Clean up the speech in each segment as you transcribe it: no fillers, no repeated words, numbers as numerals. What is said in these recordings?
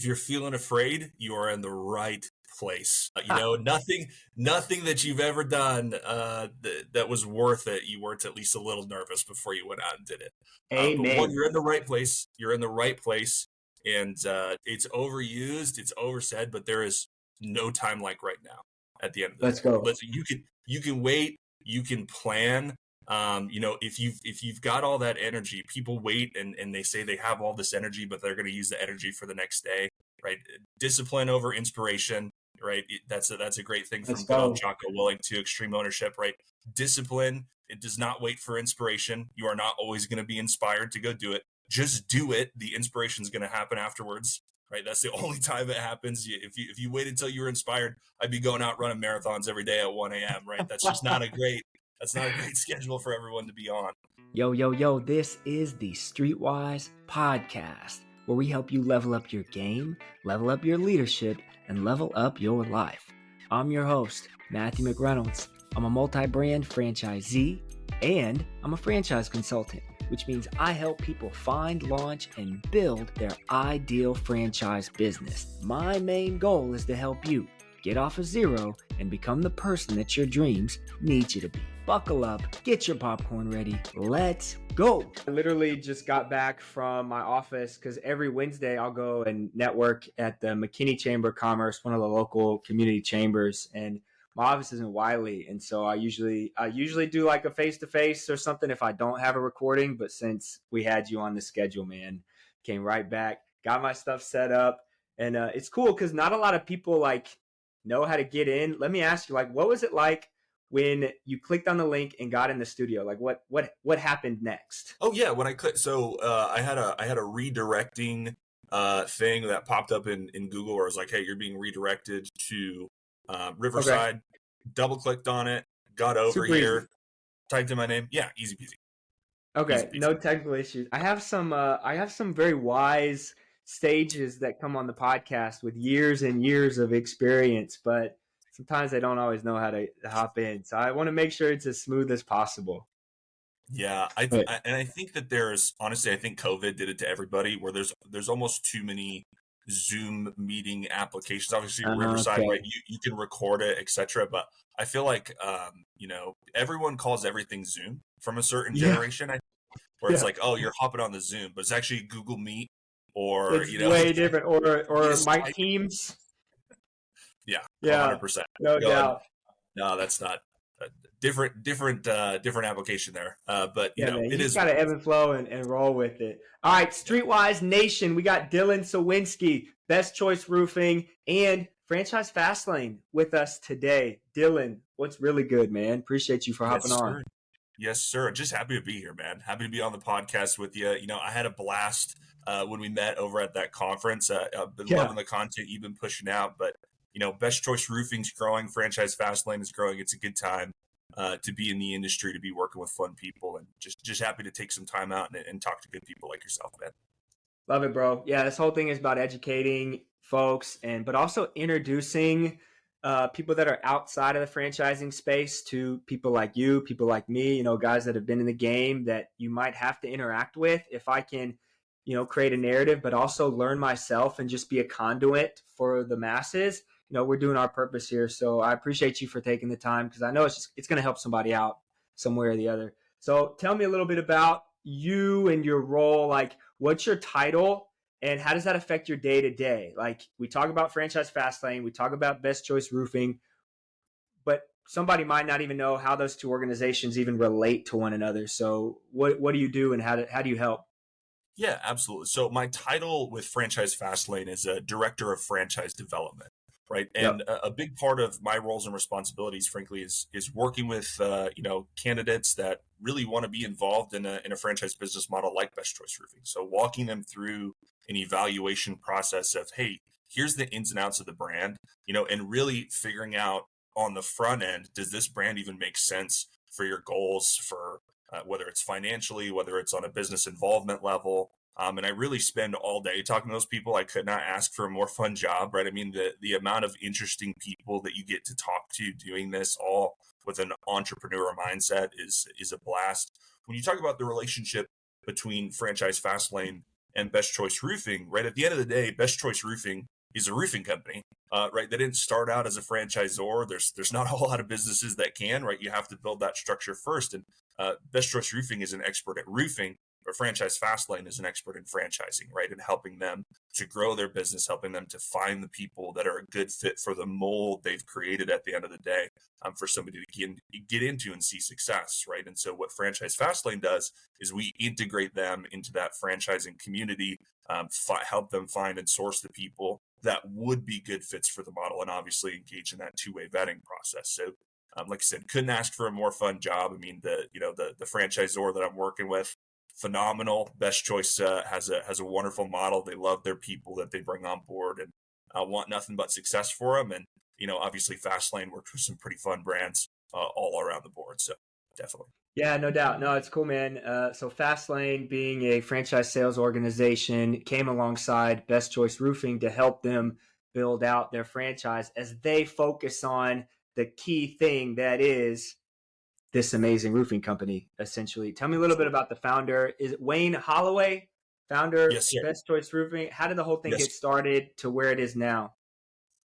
you're feeling afraid, you are in the right place. Nothing that you've ever done that was worth it. You weren't at least a little nervous before you went out and did it. But one, Amen. you're in the right place. You're in the right place, and it's overused, it's oversaid, but there is no time like right now. At the end of the Let's day, go. you can wait, you can plan. If you've got all that energy, people wait and they say they have all this energy, but they're going to use the energy for the next day, right? Discipline over inspiration, right? That's a great thing from good old Jocko Willing to extreme ownership, right? Discipline, it does not wait for inspiration. You are not always going to be inspired to go do it. Just do it. The inspiration is going to happen afterwards, right? That's the only time it happens. If you wait until you were inspired, I'd be going out running marathons every day at 1 a.m., right? That's just not a great schedule for everyone to be on. Yo, this is the Streetwise Podcast, where we help you level up your game, level up your leadership, and level up your life. I'm your host, Matthew McReynolds. I'm a multi-brand franchisee, and I'm a franchise consultant, which means I help people find, launch, and build their ideal franchise business. My main goal is to help you get off of zero and become the person that your dreams need you to be. Buckle up, get your popcorn ready, let's go. I literally just got back from my office because every Wednesday I'll go and network at the McKinney Chamber of Commerce, one of the local community chambers, and my office is in Wiley, and so I usually do like a face-to-face or something if I don't have a recording, but since we had you on the schedule, man, came right back, got my stuff set up, and it's cool because not a lot of people know how to get in. Let me ask you, what was it like when you clicked on the link and got in the studio? What happened next? Oh yeah, when I clicked, so I had a redirecting thing that popped up in Google where it was like, hey, you're being redirected to Riverside. Okay. Double clicked on it, got over super here, easy. Typed in my name. Yeah, easy peasy. Okay, easy peasy. No technical issues. I have some very wise stages that come on the podcast with years and years of experience, but sometimes they don't always know how to hop in. So I want to make sure it's as smooth as possible. Yeah, I think that I think COVID did it to everybody where there's almost too many Zoom meeting applications. Obviously, Riverside, okay. Right? You can record it, etc. But I feel like everyone calls everything Zoom from a certain generation, where it's like, oh, you're hopping on the Zoom, but it's actually Google Meet or it's way different, or my Teams. Yeah, 100%. No doubt. No, that's not. Different application there, but man, it is got to ebb and flow and roll with it. All right, Streetwise Nation, we got Dillin Siwinski, Best Choice Roofing, and Franchise Fastlane with us today. Dillin, what's really good, man? Appreciate you for hopping on. Yes, sir. Just happy to be here, man. Happy to be on the podcast with you. I had a blast when we met over at that conference. I've been loving the content you've been pushing out, but Best Choice Roofing's growing, Franchise Fastlane is growing. It's a good time to be in the industry, to be working with fun people, and just happy to take some time out and talk to good people like yourself, man. Love it, bro. Yeah, this whole thing is about educating folks but also introducing people that are outside of the franchising space to people like you, people like me, guys that have been in the game that you might have to interact with. If I can, create a narrative, but also learn myself and just be a conduit for the masses, we're doing our purpose here. So I appreciate you for taking the time because I know it's going to help somebody out somewhere or the other. So tell me a little bit about you and your role. What's your title and how does that affect your day to day? We talk about Franchise Fastlane, we talk about Best Choice Roofing, but somebody might not even know how those two organizations even relate to one another. So what do you do and how do you help? Yeah, absolutely. So my title with Franchise Fastlane is a Director of Franchise Development. Right. And a big part of my roles and responsibilities, frankly, is working with, candidates that really want to be involved in a franchise business model like Best Choice Roofing. So walking them through an evaluation process of, hey, here's the ins and outs of the brand, and really figuring out on the front end, does this brand even make sense for your goals, for whether it's financially, whether it's on a business involvement level. And I really spend all day talking to those people. I could not ask for a more fun job, right? I mean, the amount of interesting people that you get to talk to doing this all with an entrepreneur mindset is a blast. When you talk about the relationship between Franchise Fastlane and Best Choice Roofing, right? At the end of the day, Best Choice Roofing is a roofing company, right? They didn't start out as a franchisor. There's not a whole lot of businesses that can, right? You have to build that structure first. And Best Choice Roofing is an expert at roofing, but Franchise Fastlane is an expert in franchising, right? And helping them to grow their business, helping them to find the people that are a good fit for the mold they've created at the end of the day, for somebody to get into and see success, right? And so what Franchise Fastlane does is we integrate them into that franchising community, help them find and source the people that would be good fits for the model, and obviously engage in that two-way vetting process. So like I said, couldn't ask for a more fun job. I mean, the franchisor that I'm working with, phenomenal. Best Choice has a wonderful model. They love their people that they bring on board, and want nothing but success for them. And obviously Fastlane works with some pretty fun brands all around the board. So definitely. Yeah, no doubt. No, it's cool, man. So Fastlane, being a franchise sales organization, came alongside Best Choice Roofing to help them build out their franchise as they focus on the key thing that is this amazing roofing company, essentially. Tell me a little bit about the founder. Is it Wayne Holloway, founder, Yes, sir. Best Choice Roofing? How did the whole thing get started to where it is now?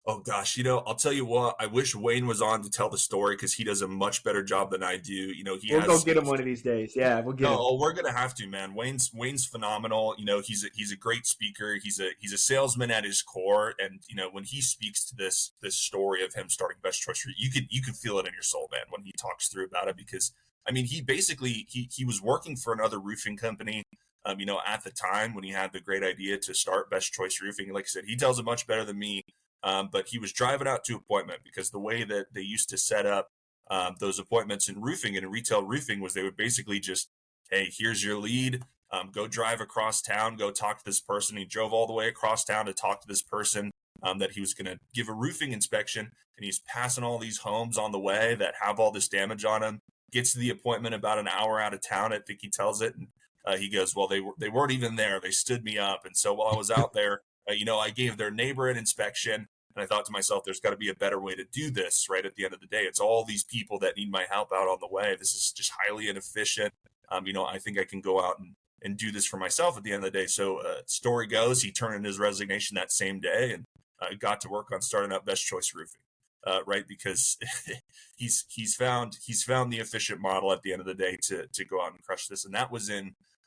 Oh gosh, I'll tell you what, I wish Wayne was on to tell the story, because he does a much better job than I do. We'll go get him one of these days. Yeah, we'll get him. Oh, we're gonna have to, man. Wayne's phenomenal. He's a great speaker. He's a salesman at his core, and when he speaks to this story of him starting Best Choice, you can feel it in your soul, man, when he talks through about it. Because I mean, he basically he was working for another roofing company, at the time when he had the great idea to start Best Choice Roofing. Like I said, he tells it much better than me. But he was driving out to appointment, because the way that they used to set up those appointments in roofing and in retail roofing was they would basically just, hey, here's your lead. Go drive across town, go talk to this person. He drove all the way across town to talk to this person that he was going to give a roofing inspection. And he's passing all these homes on the way that have all this damage on them. Gets to the appointment about an hour out of town, I think he tells it. And he goes, well, they weren't even there. They stood me up. And so while I was out there, I gave their neighbor an inspection. And I thought to myself, there's got to be a better way to do this, right? At the end of the day, it's all these people that need my help out on the way. This is just highly inefficient. I think I can go out and do this for myself at the end of the day. So story goes, he turned in his resignation that same day, and got to work on starting up Best Choice Roofing, right? Because he's found the efficient model at the end of the day to go out and crush this. And that was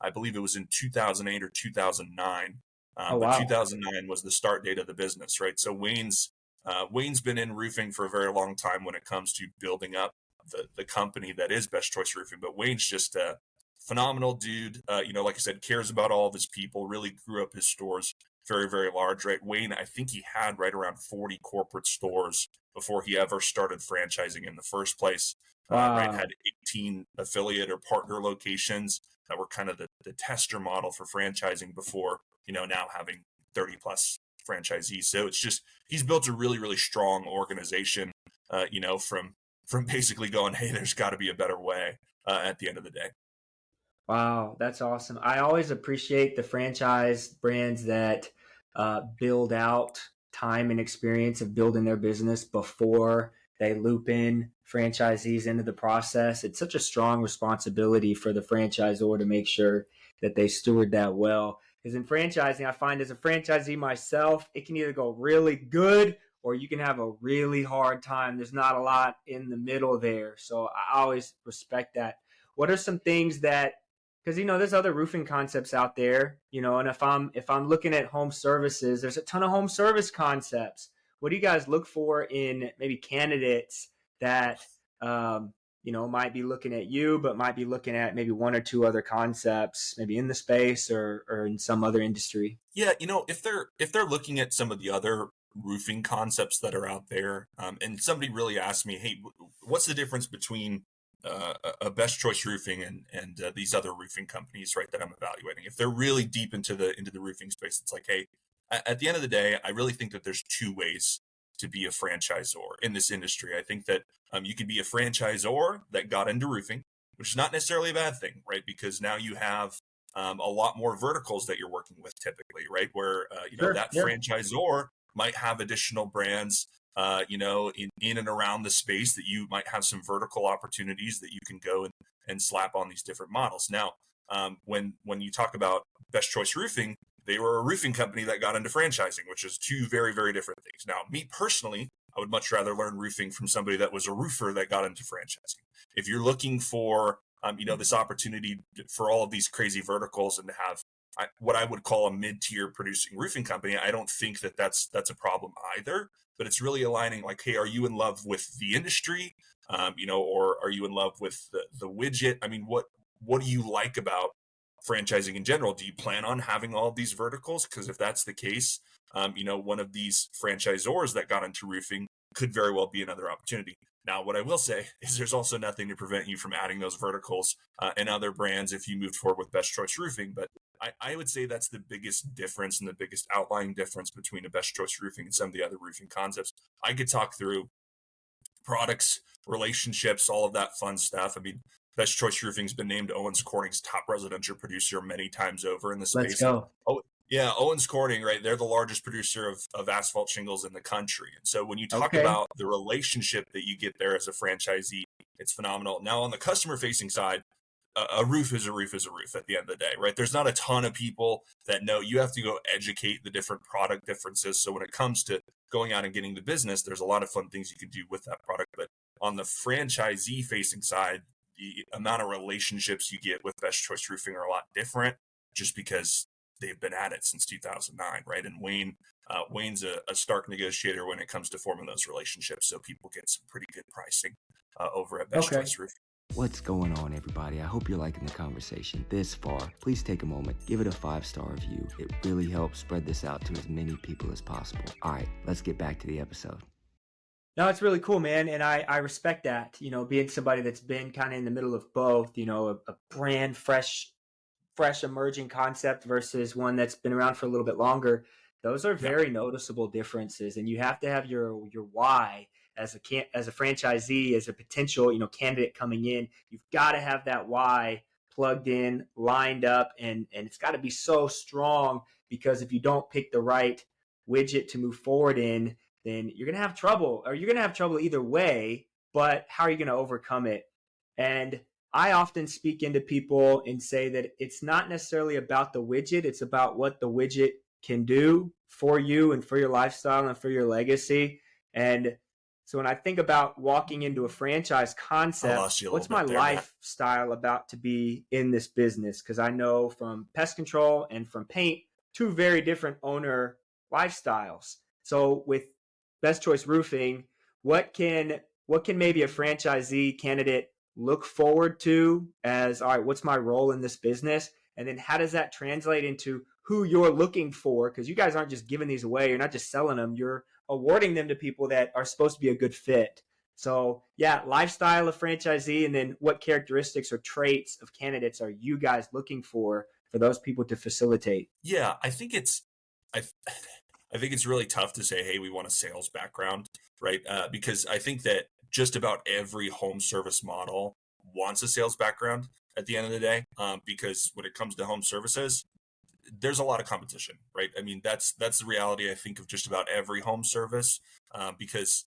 I believe it was in 2008 or 2009. Wow. But 2009 was the start date of the business, right? So Wayne's been in roofing for a very long time when it comes to building up the company that is Best Choice Roofing. But Wayne's just a phenomenal dude. Like I said, cares about all of his people, really grew up his stores very, very large, right? Wayne, I think he had right around 40 corporate stores before he ever started franchising in the first place. Wow. Right, had 18 affiliate or partner locations that were kind of the tester model for franchising before, now having 30 plus franchisees. So it's just, he's built a really, really strong organization, from basically going, hey, there's got to be a better way at the end of the day. Wow, that's awesome. I always appreciate the franchise brands that build out time and experience of building their business before they loop in franchisees into the process. It's such a strong responsibility for the franchisor to make sure that they steward that well. Because in franchising, I find as a franchisee myself, it can either go really good or you can have a really hard time. There's not a lot in the middle there. So I always respect that. What are some things that, because there's other roofing concepts out there, and if I'm looking at home services, there's a ton of home service concepts. What do you guys look for in maybe candidates that might be looking at you, but might be looking at maybe one or two other concepts, maybe in the space or in some other industry? Yeah, if they're looking at some of the other roofing concepts that are out there, and somebody really asked me, hey, what's the difference between a Best Choice Roofing and these other roofing companies, right, that I'm evaluating? If they're really deep into the roofing space, it's like, hey, at the end of the day, I really think that there's two ways to be a franchisor in this industry. I think that you could be a franchisor that got into roofing, which is not necessarily a bad thing, right? Because now you have a lot more verticals that you're working with typically, right? Where, Sure, that yeah. franchisor might have additional brands, in and around the space that you might have some vertical opportunities that you can go and slap on these different models. Now, when you talk about Best Choice Roofing, they were a roofing company that got into franchising, which is two very, very different things. Now, me personally, I would much rather learn roofing from somebody that was a roofer that got into franchising. If you're looking for, this opportunity for all of these crazy verticals and to have what I would call a mid-tier producing roofing company, I don't think that that's a problem either. But it's really aligning like, hey, are you in love with the industry, or are you in love with the widget? I mean, what do you like about franchising in general? Do you plan on having all of these verticals? Because if that's the case, one of these franchisors that got into roofing could very well be another opportunity. Now, what I will say is there's also nothing to prevent you from adding those verticals and other brands if you moved forward with Best Choice Roofing. But I would say that's the biggest difference and the biggest outlying difference between a Best Choice Roofing and some of the other roofing concepts. I could talk through products, relationships, all of that fun stuff. I mean, Best Choice Roofing's been named Owens Corning's top residential producer many times over in the space. Let's go. Oh, yeah, Owens Corning, right? They're the largest producer of asphalt shingles in the country. And so when you talk about the relationship that you get there as a franchisee, it's phenomenal. Now, on the customer-facing side, a roof is a roof is a roof at the end of the day, right? There's not a ton of people that know. You have to go educate the different product differences. So when it comes to going out and getting the business, there's a lot of fun things you can do with that product. But on the franchisee-facing side, the amount of relationships you get with Best Choice Roofing are a lot different just because they've been at it since 2009, right? And Wayne's a stark negotiator when it comes to forming those relationships. So people get some pretty good pricing over at Best Choice Roofing. What's going on, everybody? I hope you're liking the conversation this far. Please take a moment, give it a 5-star review. It really helps spread this out to as many people as possible. All right, let's get back to the episode. No, it's really cool, man. And I respect that, being somebody that's been kind of in the middle of both, a brand fresh emerging concept versus one that's been around for a little bit longer. Those are very noticeable differences. And you have to have your why as a franchisee, as a potential, candidate coming in. You've got to have that why plugged in, lined up, and it's got to be so strong, because if you don't pick the right widget to move forward in, then you're going to have trouble, or you're going to have trouble either way, but how are you going to overcome it? And I often speak into people and say that it's not necessarily about the widget. It's about what the widget can do for you and for your lifestyle and for your legacy. And so when I think about walking into a franchise concept, what's my lifestyle about to be in this business? Because I know from pest control and from paint, two very different owner lifestyles. So with Best Choice Roofing, what can maybe a franchisee candidate look forward to as, all right, what's my role in this business? And then how does that translate into who you're looking for? Because you guys aren't just giving these away. You're not just selling them. You're awarding them to people that are supposed to be a good fit. So yeah, lifestyle of franchisee, and then what characteristics or traits of candidates are you guys looking for those people to facilitate? Yeah, I think it's really tough to say, hey, we want a sales background, right? Because I think that just about every home service model wants a sales background at the end of the day, because when it comes to home services, there's a lot of competition, right? I mean, that's the reality, I think, of just about every home service, because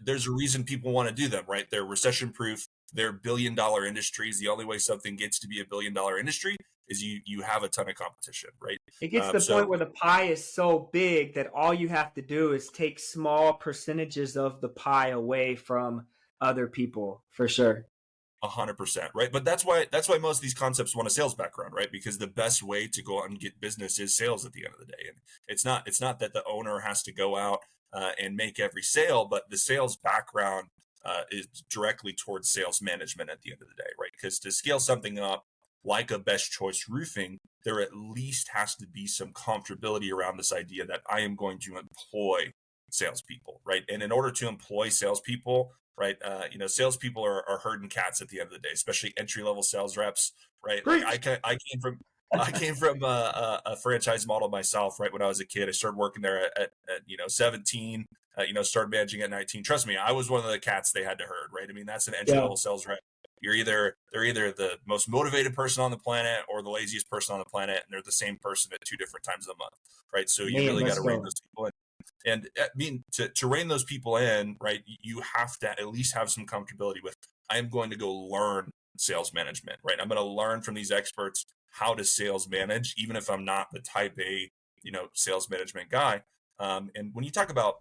there's a reason people want to do them, right? They're recession proof. They're billion-dollar industries. The only way something gets to be a billion-dollar industry is you have a ton of competition, right? It gets to the point where the pie is so big that all you have to do is take small percentages of the pie away from other people, for sure. 100%, right? But that's why most of these concepts want a sales background, right? Because the best way to go out and get business is sales at the end of the day. And it's not that the owner has to go out and make every sale, but the sales background is directly towards sales management at the end of the day, right? Because to scale something up like a Best Choice Roofing, there at least has to be some comfortability around this idea that I am going to employ salespeople, right? And in order to employ salespeople, right, salespeople are herding cats at the end of the day, especially entry-level sales reps, right? Like I came from a franchise model myself, right? When I was a kid, I started working there at 17. Started managing at 19. Trust me, I was one of the cats they had to herd, right? I mean, that's an entry-level sales rep. They're either the most motivated person on the planet or the laziest person on the planet, and they're the same person at two different times a month, right? So you really got to rein those people in. And I mean, to rein those people in, right, you have to at least have some comfortability with, I am going to go learn sales management, right? I'm going to learn from these experts how to sales manage, even if I'm not the type A, sales management guy. And when you talk about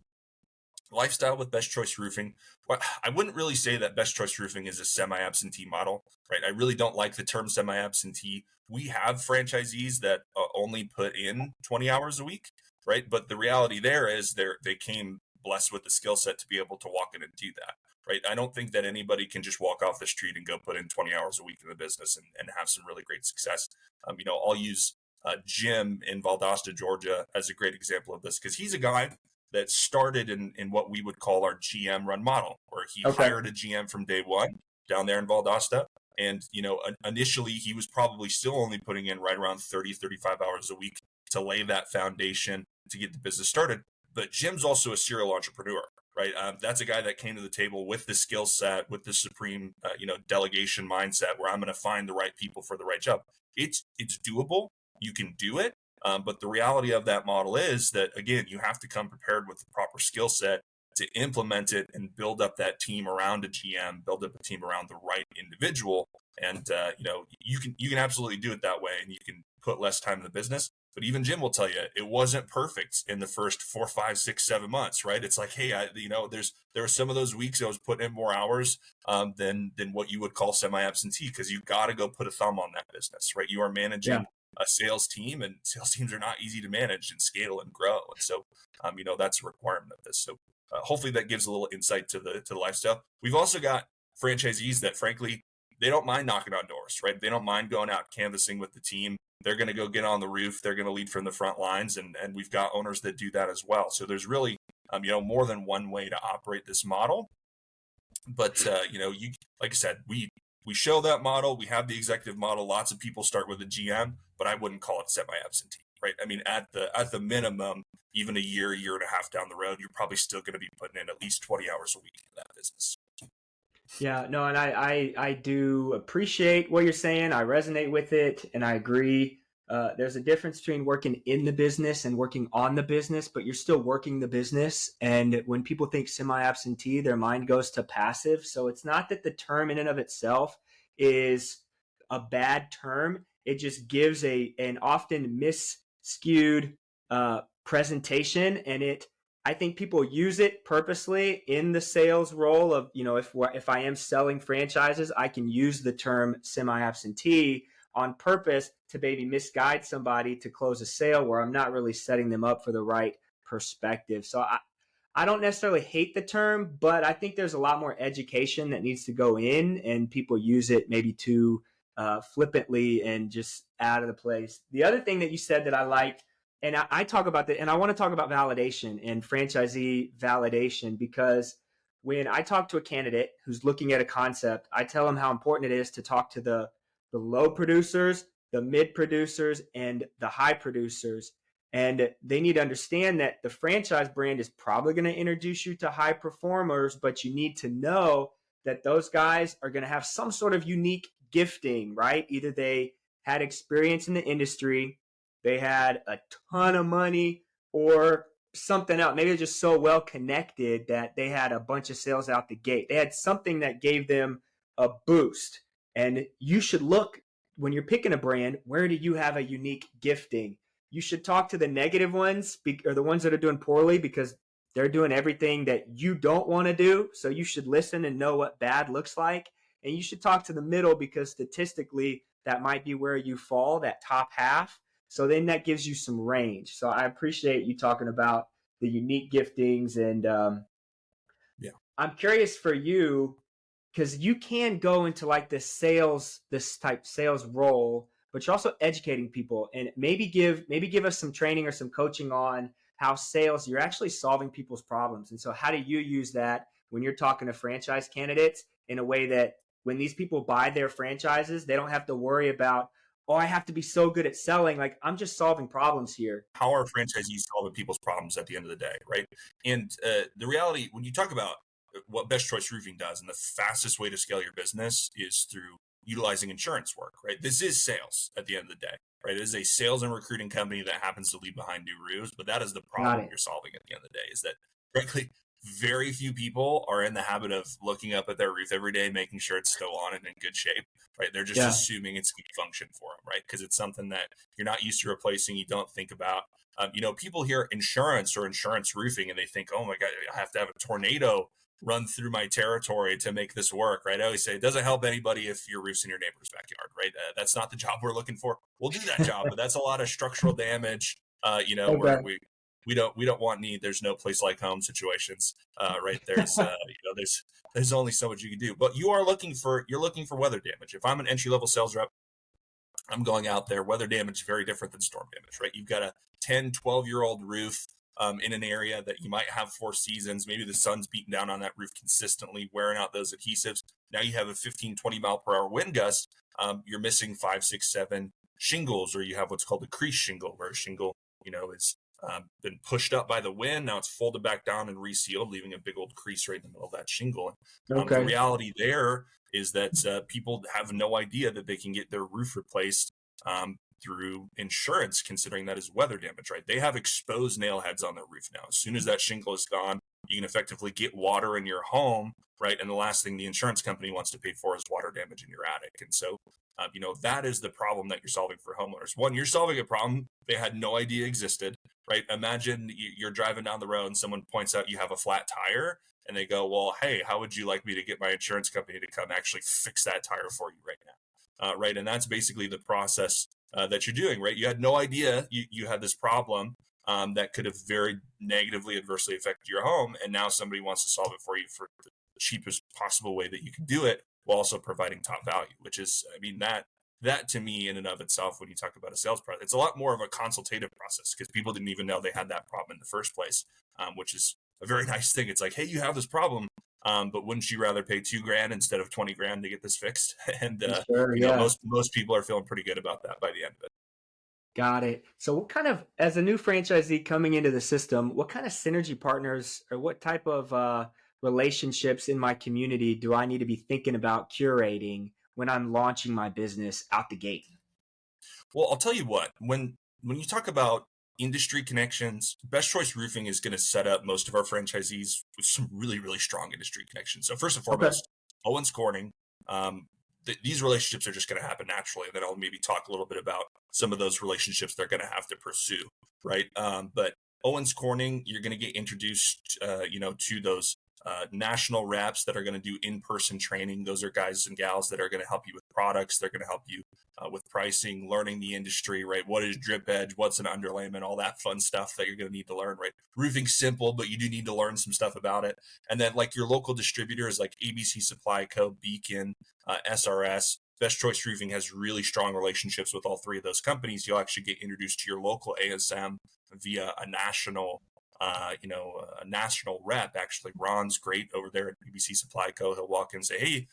lifestyle with Best Choice Roofing, well, I wouldn't really say that Best Choice Roofing is a semi-absentee model, right? I really don't like the term semi-absentee. We have franchisees that only put in 20 hours a week, right? But the reality there is they came blessed with the skill set to be able to walk in and do that, right? I don't think that anybody can just walk off the street and go put in 20 hours a week in the business and have some really great success. I'll use Jim in Valdosta, Georgia, as a great example of this, because he's a guy that started in what we would call our GM run model, where he hired a GM from day one down there in Valdosta. And, initially he was probably still only putting in right around 30, 35 hours a week to lay that foundation to get the business started. But Jim's also a serial entrepreneur, right? That's a guy that came to the table with the skill set, with the supreme, delegation mindset, where I'm going to find the right people for the right job. It's doable. You can do it. But the reality of that model is that, again, you have to come prepared with the proper skill set to implement it and build up that team around a GM, build up a team around the right individual. And, you can absolutely do it that way, and you can put less time in the business. But even Jim will tell you it wasn't perfect in the first 4, 5, 6, 7 months, right? It's like, hey, there were some of those weeks I was putting in more hours than what you would call semi-absentee, because you got to go put a thumb on that business, right? You are managing a sales team, and sales teams are not easy to manage and scale and grow. And so, that's a requirement of this. So hopefully that gives a little insight to the lifestyle. We've also got franchisees that, frankly, they don't mind knocking on doors, right? They don't mind going out canvassing with the team. They're going to go get on the roof. They're going to lead from the front lines. And we've got owners that do that as well. So there's really, more than one way to operate this model. But, like I said, we show that model. We have the executive model. Lots of people start with a GM, but I wouldn't call it semi-absentee, right? I mean, at the minimum, even a year and a half down the road, you're probably still going to be putting in at least 20 hours a week in that business. Yeah, no, and I do appreciate what you're saying. I resonate with it, and I agree. There's a difference between working in the business and working on the business, but you're still working the business. And when people think semi-absentee, their mind goes to passive. So it's not that the term in and of itself is a bad term. It just gives an often misskewed presentation, and I think people use it purposely in the sales role of, if I am selling franchises, I can use the term semi-absentee on purpose to maybe misguide somebody to close a sale where I'm not really setting them up for the right perspective. So I don't necessarily hate the term, but I think there's a lot more education that needs to go in, and people use it maybe too flippantly and just out of the place. The other thing that you said that I liked, and I talk about that, and I want to talk about validation and franchisee validation, because when I talk to a candidate who's looking at a concept, I tell them how important it is to talk to the low producers, the mid producers, and the high producers. And they need to understand that the franchise brand is probably going to introduce you to high performers, but you need to know that those guys are going to have some sort of unique gifting, right? Either they had experience in the industry, they had a ton of money, or something else. Maybe they're just so well connected that they had a bunch of sales out the gate. They had something that gave them a boost. And you should look, when you're picking a brand, where do you have a unique gifting? You should talk to the negative ones, or the ones that are doing poorly, because they're doing everything that you don't want to do. So you should listen and know what bad looks like. And you should talk to the middle, because statistically, that might be where you fall, that top half. So then that gives you some range. So I appreciate you talking about the unique giftings. And I'm curious for you, because you can go into like this type sales role, but you're also educating people, and maybe give us some training or some coaching on how sales, you're actually solving people's problems. And so how do you use that when you're talking to franchise candidates in a way that when these people buy their franchises, they don't have to worry about, oh, I have to be so good at selling. Like, I'm just solving problems here. How are franchisees solving people's problems at the end of the day, right? And the reality, when you talk about what Best Choice Roofing does, and the fastest way to scale your business is through utilizing insurance work, right? This is sales at the end of the day, right? It is a sales and recruiting company that happens to leave behind new roofs, but that is the problem you're solving at the end of the day, is that, frankly, very few people are in the habit of looking up at their roof every day, making sure it's still on and in good shape, right? They're just assuming it's going to function for them, right? Because it's something that you're not used to replacing. You don't think about. People hear insurance or insurance roofing and they think, oh my God, I have to have a tornado run through my territory to make this work, right? I always say it doesn't help anybody if your roof's in your neighbor's backyard, right? That's not the job we're looking for. We'll do that job, but that's a lot of structural damage, where we don't want there's no place like home situations, right? There's there's only so much you can do, but you're looking for weather damage. If I'm an entry level sales rep, I'm going out there. Weather damage is very different than storm damage, right? You've got a 10, 12-year-old roof in an area that you might have 4 seasons. Maybe the sun's beating down on that roof consistently, wearing out those adhesives. Now you have a 15, 20 mile per hour wind gust. You're missing 5, 6, 7 shingles, or you have what's called a crease shingle, where a shingle, is been pushed up by the wind. Now it's folded back down and resealed, leaving a big old crease right in the middle of that shingle. The reality there is that people have no idea that they can get their roof replaced through insurance, considering that is weather damage, right? They have exposed nail heads on their roof now. As soon as that shingle is gone, you can effectively get water in your home, right? And the last thing the insurance company wants to pay for is water damage in your attic. And so, that is the problem that you're solving for homeowners. One, you're solving a problem they had no idea existed, right? Imagine you're driving down the road and someone points out you have a flat tire and they go, well, hey, how would you like me to get my insurance company to come actually fix that tire for you right now? Right. And that's basically the process that you're doing, right? You had no idea you had this problem that could have very negatively, adversely affected your home. And now somebody wants to solve it for you for the cheapest possible way that you can do it, while also providing top value, which is, that to me in and of itself, when you talk about a sales process, it's a lot more of a consultative process, because people didn't even know they had that problem in the first place, which is a very nice thing. It's like, hey, you have this problem, but wouldn't you rather pay $2,000 instead of $20,000 to get this fixed? And most people are feeling pretty good about that by the end of it. Got it. So what kind of, as a new franchisee coming into the system, what kind of synergy partners or what type of relationships in my community do I need to be thinking about curating when I'm launching my business out the gate? Well, I'll tell you what, when you talk about industry connections, Best Choice Roofing is going to set up most of our franchisees with some really, really strong industry connections. So first and foremost, Owens Corning, these relationships are just going to happen naturally. And then I'll maybe talk a little bit about some of those relationships they're going to have to pursue, right? But Owens Corning, you're going to get introduced, to those national reps that are going to do in-person training. Those are guys and gals that are going to help you with products. They're going to help you with pricing, learning the industry, right? What is drip edge? What's an underlayment? All that fun stuff that you're going to need to learn, right? Roofing's simple, but you do need to learn some stuff about it. And then like your local distributors like ABC Supply Co., Beacon, SRS, Best Choice Roofing has really strong relationships with all 3 of those companies. You'll actually get introduced to your local ASM via a national rep. Actually, Ron's great over there at ABC Supply Co. He'll walk in and say, hey,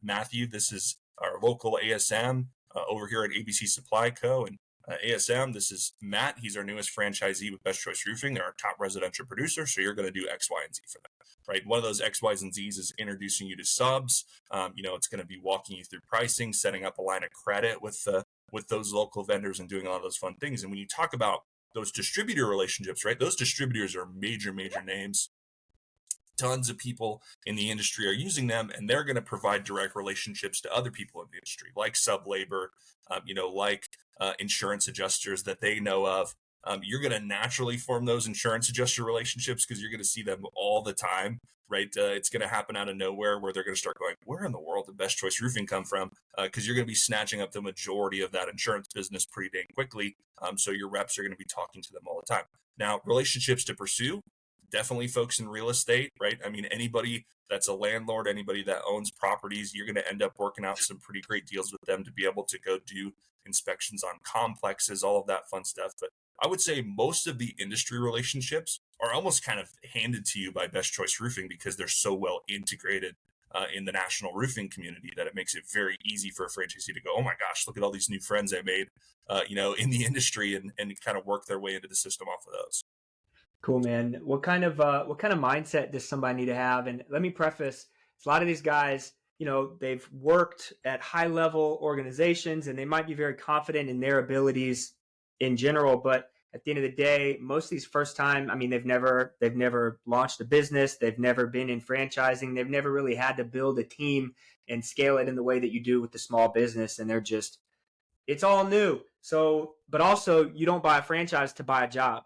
Matthew, this is our local ASM over here at ABC Supply Co. And ASM, this is Matt. He's our newest franchisee with Best Choice Roofing. They're our top residential producer. So you're going to do X, Y, and Z for them, right? One of those X, Y's, and Z's is introducing you to subs. It's going to be walking you through pricing, setting up a line of credit with those local vendors and doing all those fun things. And when you talk about those distributor relationships, right? Those distributors are major names. Tons of people in the industry are using them, and they're going to provide direct relationships to other people in the industry, like sub labor, like insurance adjusters that they know of. You're going to naturally form those insurance adjuster relationships because you're going to see them all the time, right? It's going to happen out of nowhere where they're going to start going, where in the world did Best Choice Roofing come from? Because you're going to be snatching up the majority of that insurance business pretty dang quickly. So your reps are going to be talking to them all the time. Now, relationships to pursue, definitely folks in real estate, right? I mean, anybody that's a landlord, anybody that owns properties, you're going to end up working out some pretty great deals with them to be able to go do inspections on complexes, all of that fun stuff. But I would say most of the industry relationships are almost kind of handed to you by Best Choice Roofing because they're so well integrated in the national roofing community that it makes it very easy for a franchisee to go, oh my gosh, look at all these new friends I made, in the industry and kind of work their way into the system off of those. Cool, man. What kind of mindset does somebody need to have? And let me preface, a lot of these guys, they've worked at high level organizations and they might be very confident in their abilities in general, but at the end of the day, most of these first time, I mean, they've never launched a business. They've never been in franchising. They've never really had to build a team and scale it in the way that you do with the small business. And it's all new. So, but also you don't buy a franchise to buy a job.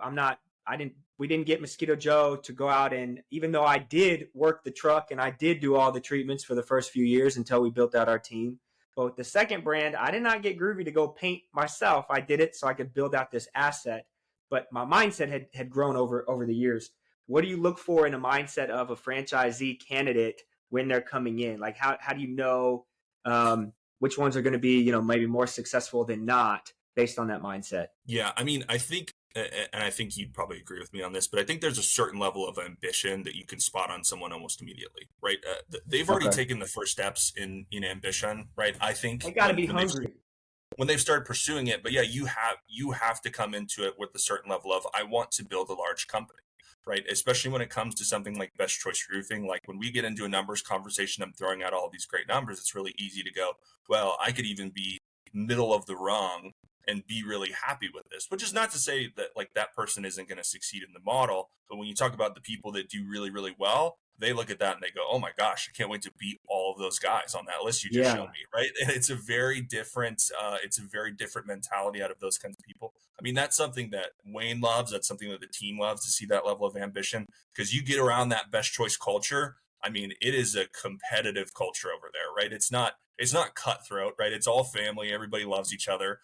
We didn't get Mosquito Joe to go out, and even though I did work the truck and I did do all the treatments for the first few years until we built out our team. But with the second brand, I did not get Groovy to go paint myself. I did it so I could build out this asset. But my mindset had grown over the years. What do you look for in a mindset of a franchisee candidate when they're coming in? Like how do you know which ones are going to be, maybe more successful than not based on that mindset? Yeah, I mean, I think, and I think you'd probably agree with me on this, but I think there's a certain level of ambition that you can spot on someone almost immediately, right? They've already taken the first steps in ambition, right? I think they got to be hungry when they've started pursuing it. But yeah, you have to come into it with a certain level of, I want to build a large company, right? Especially when it comes to something like Best Choice Roofing. Like when we get into a numbers conversation, I'm throwing out all these great numbers. It's really easy to go, well, I could even be middle of the rung and be really happy with this, which is not to say that like that person isn't going to succeed in the model. But when you talk about the people that do really, really well, they look at that and they go, oh my gosh, I can't wait to beat all of those guys on that list you just showed me. Right. And it's a very different mentality out of those kinds of people. I mean, that's something that Wayne loves. That's something that the team loves, to see that level of ambition, because you get around that best choice culture. I mean, it is a competitive culture over there, right? It's not cutthroat, right? It's all family. Everybody loves each other,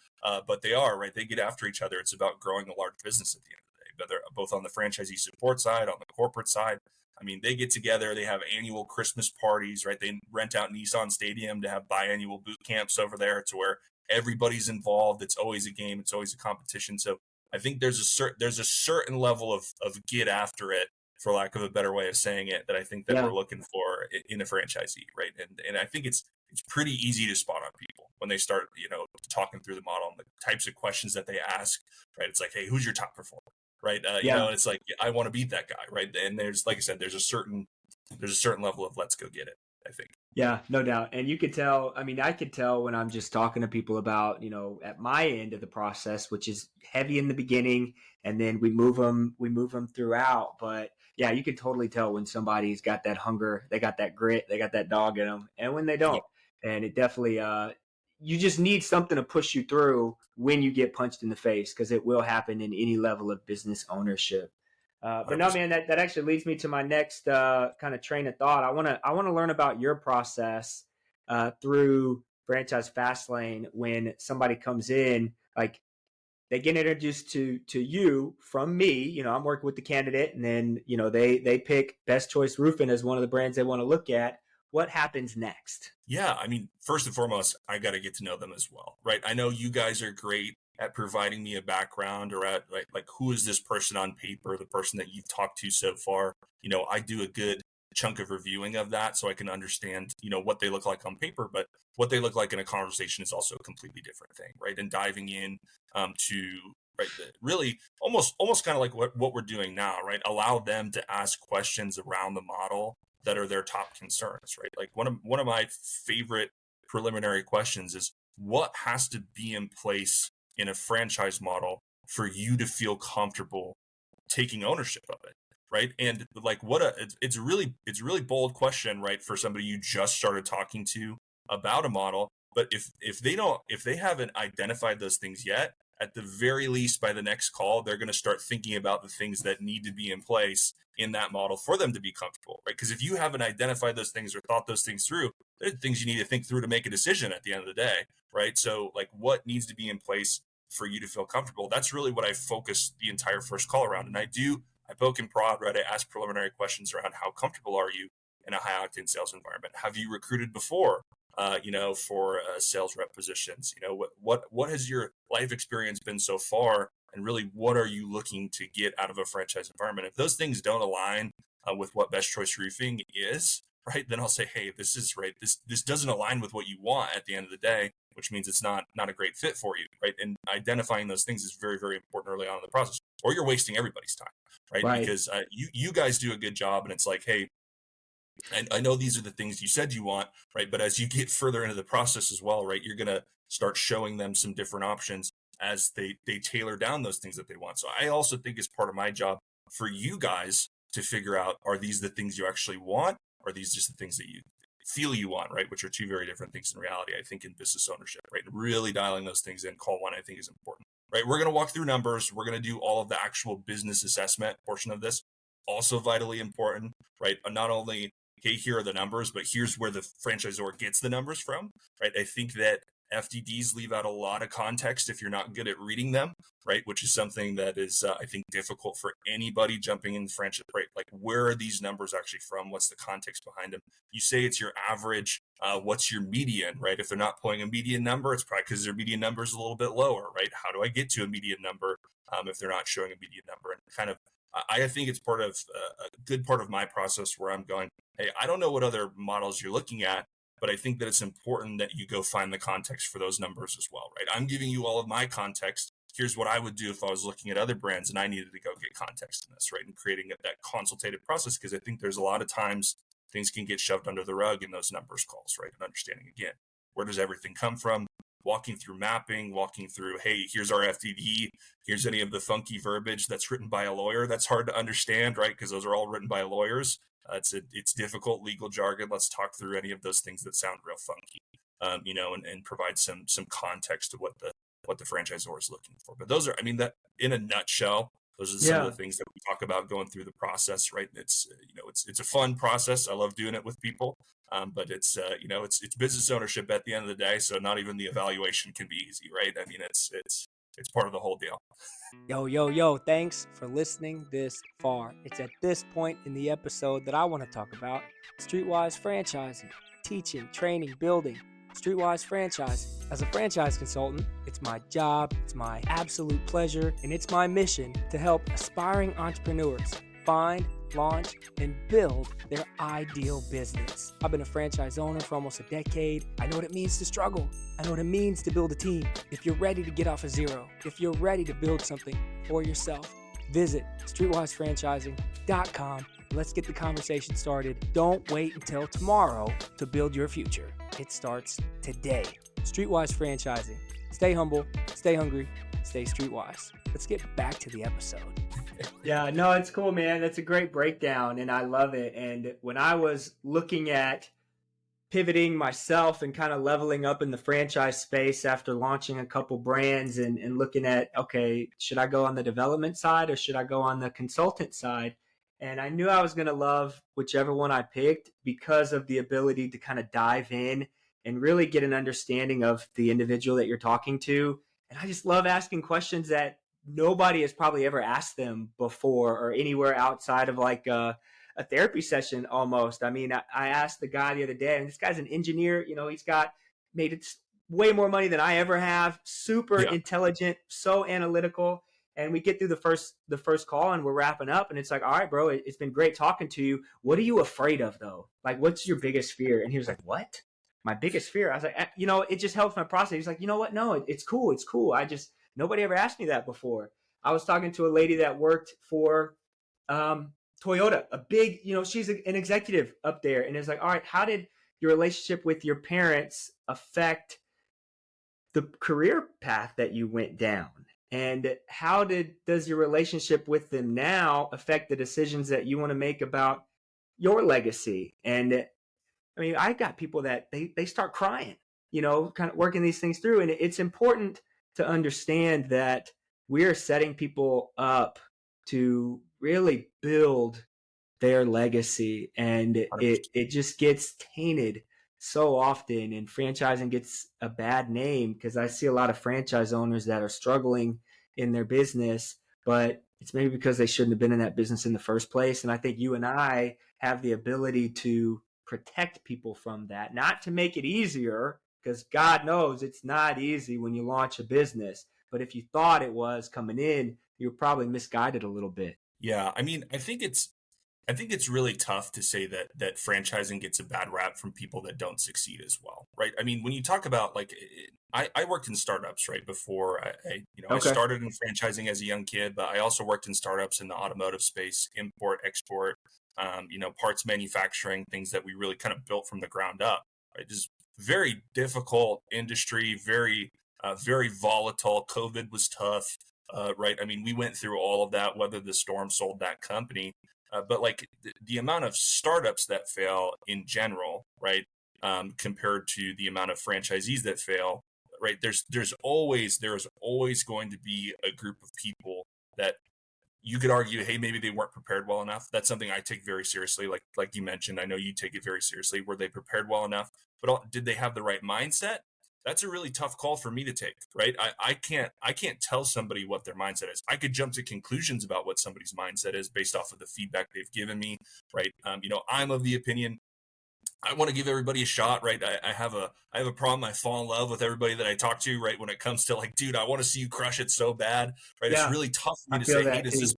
but they are, right? They get after each other. It's about growing a large business at the end of the day, but they're both on the franchisee support side, on the corporate side. I mean, they get together, they have annual Christmas parties, right? They rent out Nissan Stadium to have biannual boot camps over there, to where everybody's involved. It's always a game. It's always a competition. So I think there's a certain level of get after it, for lack of a better way of saying it, that I think that we're looking for in a franchisee, right? And I think it's pretty easy to spot on people when they start, talking through the model and the types of questions that they ask, right? It's like, hey, who's your top performer, right? And it's like, I want to beat that guy, right? And there's, like I said, there's a certain level of let's go get it, I think. Yeah, no doubt. And you could tell, I mean, I could tell when I'm just talking to people about, at my end of the process, which is heavy in the beginning, and then we move them throughout. But yeah, you can totally tell when somebody's got that hunger, they got that grit, they got that dog in them, and when they don't. And it definitely, you just need something to push you through when you get punched in the face, because it will happen in any level of business ownership. But no, man, that actually leads me to my next kind of train of thought. I want to learn about your process through Franchise Fastlane. When somebody comes in, like they get introduced to you from me. I'm working with the candidate, and then they pick Best Choice Roofing as one of the brands they want to look at. What happens next? Yeah, I mean, first and foremost, I got to get to know them as well, right? I know you guys are great at providing me a background, or at like who is this person on paper, the person that you've talked to so far. I do a good chunk of reviewing of that, so I can understand, what they look like on paper, but what they look like in a conversation is also a completely different thing, right? And diving in to right, really almost kind of like what we're doing now, right? Allow them to ask questions around the model that are their top concerns, right? Like one of my favorite preliminary questions is, what has to be in place in a franchise model for you to feel comfortable taking ownership of it, right? And like it's a really bold question, right, for somebody you just started talking to about a model. But if they haven't identified those things yet, at the very least, by the next call, they're going to start thinking about the things that need to be in place in that model for them to be comfortable, right? Because if you haven't identified those things or thought those things through, they're things you need to think through to make a decision at the end of the day, right? So like, what needs to be in place for you to feel comfortable? That's really what I focus the entire first call around. And I poke and prod, right? I ask preliminary questions around, how comfortable are you in a high octane sales environment? Have you recruited before? For sales rep positions, what has your life experience been so far, and really what are you looking to get out of a franchise environment? If those things don't align with what Best Choice Roofing is, right, then I'll say, hey, this is right. This doesn't align with what you want at the end of the day, which means it's not a great fit for you, right? And identifying those things is very, very important early on in the process, or you're wasting everybody's time, right? Because you guys do a good job, and it's like, hey, and I know these are the things you said you want, right? But as you get further into the process as well, right, you're going to start showing them some different options. as they tailor down those things that they want. So I also think it's part of my job for you guys to figure out, are these the things you actually want? Or are these just the things that you feel you want, right? Which are two very different things in reality, I think, in business ownership, right? Really dialing those things in, call one, I think, is important, right? We're going to walk through numbers. We're going to do all of the actual business assessment portion of this. Also vitally important, right? Not only, okay, here are the numbers, but here's where the franchisor gets the numbers from, right? I think that FDDs leave out a lot of context if you're not good at reading them, right? Which is something that is, I think, difficult for anybody jumping in the franchise, right? Like, where are these numbers actually from? What's the context behind them? You say it's your average. What's your median, right? If they're not pulling a median number, it's probably because their median number is a little bit lower, right? How do I get to a median number if they're not showing a median number? And kind of, I think it's part of a good part of my process where I'm going, hey, I don't know what other models you're looking at, but I think that it's important that you go find the context for those numbers as well, right? I'm giving you all of my context. Here's what I would do if I was looking at other brands and I needed to go get context in this, right? And creating that consultative process, because I think there's a lot of times things can get shoved under the rug in those numbers calls, right? And understanding, again, where does everything come from? Walking through mapping, walking through, hey, here's our FDD. Here's any of the funky verbiage that's written by a lawyer that's hard to understand, right? Because those are all written by lawyers. It's difficult legal jargon. Let's talk through any of those things that sound real funky, and provide some context to what the franchisor is looking for. But those are, I mean, that in a nutshell, those are some of the things that we talk about going through the process, right? It's it's a fun process. I love doing it with people, but it's business ownership at the end of the day. So not even the evaluation can be easy, right? I mean, it's part of the whole deal. Yo, thanks for listening this far. It's at this point in the episode that I want to talk about Streetwise franchising, teaching, training, building, Streetwise franchising. As a franchise consultant, it's my job, it's my absolute pleasure, and it's my mission to help aspiring entrepreneurs find, launch, and build their ideal business. I've been a franchise owner for almost a decade. I know what it means to struggle. I know what it means to build a team. If you're ready to get off of zero, if you're ready to build something for yourself, visit streetwisefranchising.com. Let's get the conversation started. Don't wait until tomorrow to build your future. It starts today. Streetwise Franchising. Stay humble, stay hungry, stay streetwise. Let's get back to the episode. Yeah, no, it's cool, man. That's a great breakdown, and I love it. And when I was looking at pivoting myself and kind of leveling up in the franchise space after launching a couple brands and looking at, okay, should I go on the development side or should I go on the consultant side? And I knew I was going to love whichever one I picked because of the ability to kind of dive in and really get an understanding of the individual that you're talking to. And I just love asking questions that nobody has probably ever asked them before or anywhere outside of like a therapy session almost. I mean, I asked the guy the other day, and this guy's an engineer, he's made it way more money than I ever have, super intelligent, so analytical. And we get through the first call and we're wrapping up and it's like, all right, bro, it's been great talking to you. What are you afraid of though? Like, what's your biggest fear? And he was like, what? My biggest fear? I was like, it just helps my process. He's like, you know what? No, it's cool. It's cool. Nobody ever asked me that before. I was talking to a lady that worked for Toyota, a big, she's an executive up there. And it's like, all right, how did your relationship with your parents affect the career path that you went down? And how does your relationship with them now affect the decisions that you want to make about your legacy? And I mean, I got people that they start crying, kind of working these things through. And it's important to understand that we're setting people up to really build their legacy, and it just gets tainted so often, and franchising gets a bad name because I see a lot of franchise owners that are struggling in their business, but it's maybe because they shouldn't have been in that business in the first place. And I think you and I have the ability to protect people from that, not to make it easier, because God knows it's not easy when you launch a business. But if you thought it was coming in, you're probably misguided a little bit. Yeah, I mean, I think it's really tough to say that franchising gets a bad rap from people that don't succeed as well, right? I mean, when you talk about like, I worked in startups, right? Before I started in franchising as a young kid, but I also worked in startups in the automotive space, import, export, parts manufacturing, things that we really kind of built from the ground up, right? Just very difficult industry, very very volatile. COVID was tough, right? I mean, we went through all of that, weathered the storm, sold that company. But like the amount of startups that fail in general, right, compared to the amount of franchisees that fail, right? There's always going to be a group of people that you could argue, hey, maybe they weren't prepared well enough. That's something I take very seriously. Like you mentioned, I know you take it very seriously. Were they prepared well enough? But did they have the right mindset? That's a really tough call for me to take, right? I can't tell somebody what their mindset is. I could jump to conclusions about what somebody's mindset is based off of the feedback they've given me, right? I'm of the opinion I want to give everybody a shot, right? I have a problem. I fall in love with everybody that I talk to, right? When it comes to like, dude, I want to see you crush it so bad, right? It's Yeah, really tough for me I to feel say, hey, that does too.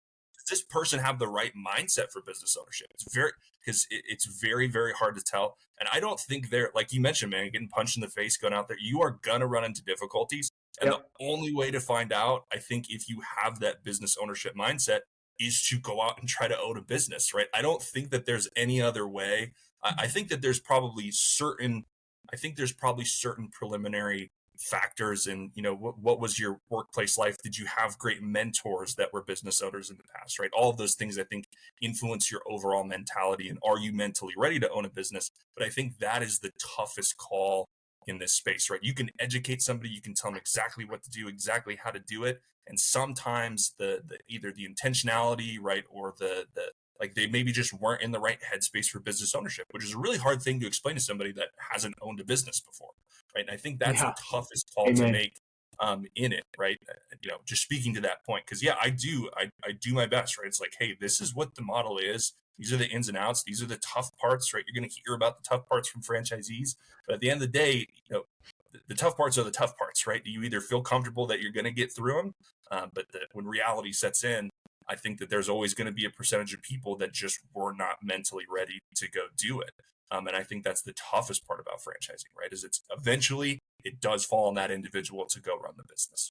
this person have the right mindset for business ownership? It's very, very hard to tell. And I don't think they're, like you mentioned, man, getting punched in the face, going out there, you are gonna run into difficulties. And the Yep. only way to find out, I think, if you have that business ownership mindset, is to go out and try to own a business, right? I don't think that there's any other way. I think that I think there's probably certain preliminary factors. And what was your workplace life? Did you have great mentors that were business owners in the past, right? All of those things I think influence your overall mentality, and are you mentally ready to own a business? But I think that is the toughest call in this space, right? You can educate somebody, you can tell them exactly what to do, exactly how to do it, and sometimes the either the intentionality, right, or the like they maybe just weren't in the right headspace for business ownership, which is a really hard thing to explain to somebody that hasn't owned a business before, right? And I think that's the Yeah. toughest call to Amen. make in it, right? Just speaking to that point, because yeah, I do my best, right? It's like, hey, this is what the model is. These are the ins and outs. These are the tough parts, right? You're going to hear about the tough parts from franchisees, but at the end of the day, the tough parts are the tough parts, right? You either feel comfortable that you're going to get through them, when reality sets in, I think that there's always going to be a percentage of people that just were not mentally ready to go do it. And I think that's the toughest part about franchising, right? Is it's eventually it does fall on that individual to go run the business.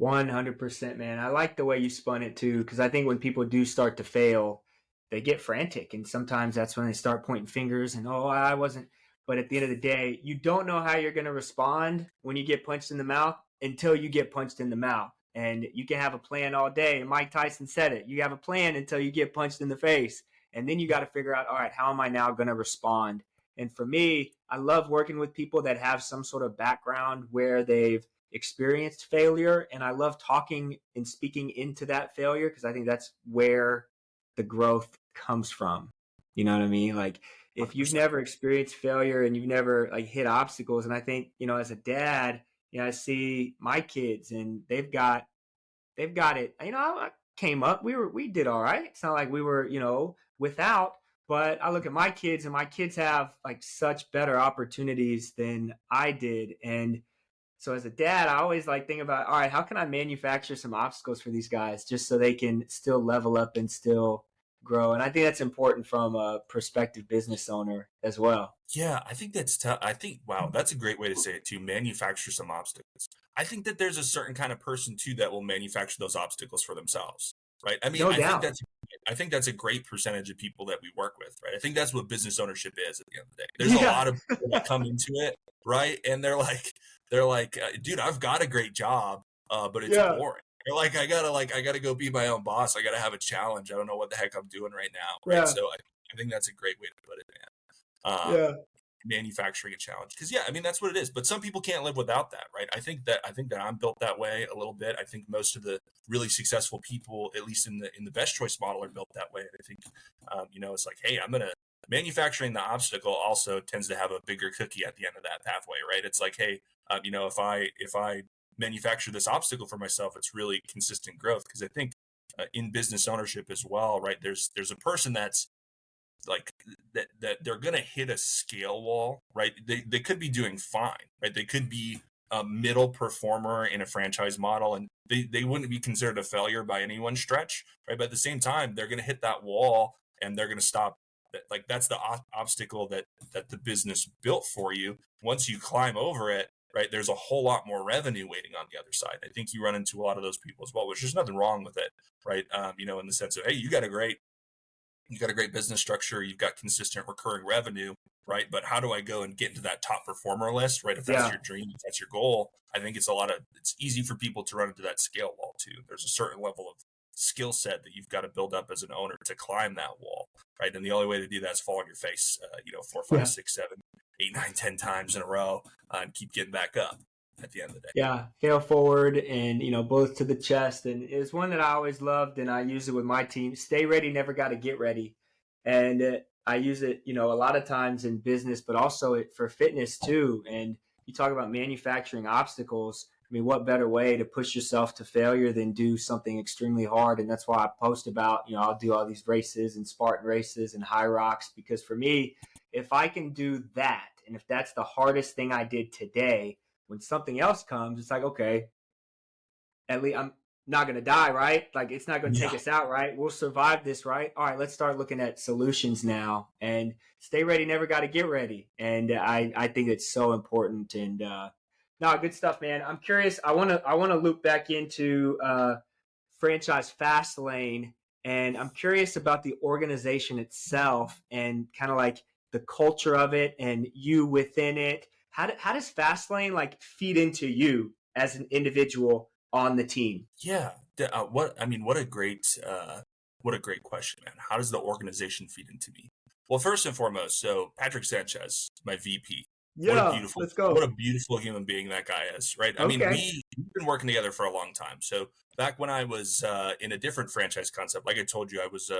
100%, man. I like the way you spun it too, because I think when people do start to fail, they get frantic. And sometimes that's when they start pointing fingers and, oh, I wasn't. But at the end of the day, you don't know how you're going to respond when you get punched in the mouth until you get punched in the mouth. And you can have a plan all day. And Mike Tyson said it. You have a plan until you get punched in the face. And then you got to figure out, all right, how am I now going to respond? And for me, I love working with people that have some sort of background where they've experienced failure, and I love talking and speaking into that failure because I think that's where the growth comes from. You know what I mean? Like if you've 100%. never experienced failure and you've never like hit obstacles, and I think, as a dad, I see my kids and they've got it. I came up, we did all right. It's not like we were, without, but I look at my kids and my kids have like such better opportunities than I did. And so as a dad, I always like think about, all right, how can I manufacture some obstacles for these guys just so they can still level up and still grow? And I think that's important from a prospective business owner as well. Yeah, I think I think, wow, that's a great way to say it too. Manufacture some obstacles. I think that there's a certain kind of person too that will manufacture those obstacles for themselves, right? I mean, No doubt. I think that's a great percentage of people that we work with, right? I think that's what business ownership is at the end of the day. There's a Yeah. lot of people that come into it, right? And they're like, dude, I've got a great job, but it's Yeah. boring. They're like, I gotta go be my own boss. I gotta have a challenge. I don't know what the heck I'm doing right now, right? Yeah. So I think that's a great way to put it, man. Yeah. Manufacturing a challenge, because yeah, I mean that's what it is, but some people can't live without that, right? I think that I'm built that way a little bit. I think most of the really successful people, at least in the best choice model, are built that way. And I think it's like, hey, I'm gonna manufacturing the obstacle also tends to have a bigger cookie at the end of that pathway, right? It's like, hey, if I manufacture this obstacle for myself, it's really consistent growth. Because I think in business ownership as well, right, there's a person that's like that they're going to hit a scale wall, right? They could be doing fine, right? They could be a middle performer in a franchise model, and they wouldn't be considered a failure by anyone's stretch, right? But at the same time, they're going to hit that wall and they're going to stop. Like that's the obstacle that the business built for you. Once you climb over it, right, there's a whole lot more revenue waiting on the other side. I think you run into a lot of those people as well, which there's nothing wrong with it, right? In the sense of, hey, you got a great you've got a great business structure, you've got consistent recurring revenue, right? But how do I go and get into that top performer list, right? If that's your dream, if that's your goal, I think it's easy for people to run into that scale wall too. There's a certain level of skill set that you've got to build up as an owner to climb that wall, right? And the only way to do that is fall on your face, 4, 5, 6, 7, 8, 9, 10 times in a row, and keep getting back up at the end of the day. Yeah, fail forward and, bullets to the chest. And it's one that I always loved, and I use it with my team. Stay ready, never got to get ready. And I use it, a lot of times in business, but also for fitness too. And you talk about manufacturing obstacles. I mean, what better way to push yourself to failure than do something extremely hard? And that's why I post about, I'll do all these races and Spartan races and high rocks, because for me, if I can do that, and if that's the hardest thing I did today, when something else comes, it's like, okay, at least I'm not going to die, right? Like, it's not going to take us out, right? We'll survive this, right? All right, let's start looking at solutions now, and stay ready, never got to get ready. And I think it's so important. And no, good stuff, man. I'm curious. I want to loop back into Franchise Fastlane, and I'm curious about the organization itself and kind of like the culture of it and you within it. How does Fastlane like feed into you as an individual on the team? Yeah. What a great question, man. How does the organization feed into me? Well, first and foremost, so Patrick Sanchez, my VP. Yeah, let's go. What a beautiful human being that guy is, right? I mean, we've been working together for a long time. So back when I was in a different franchise concept, like I told you, I was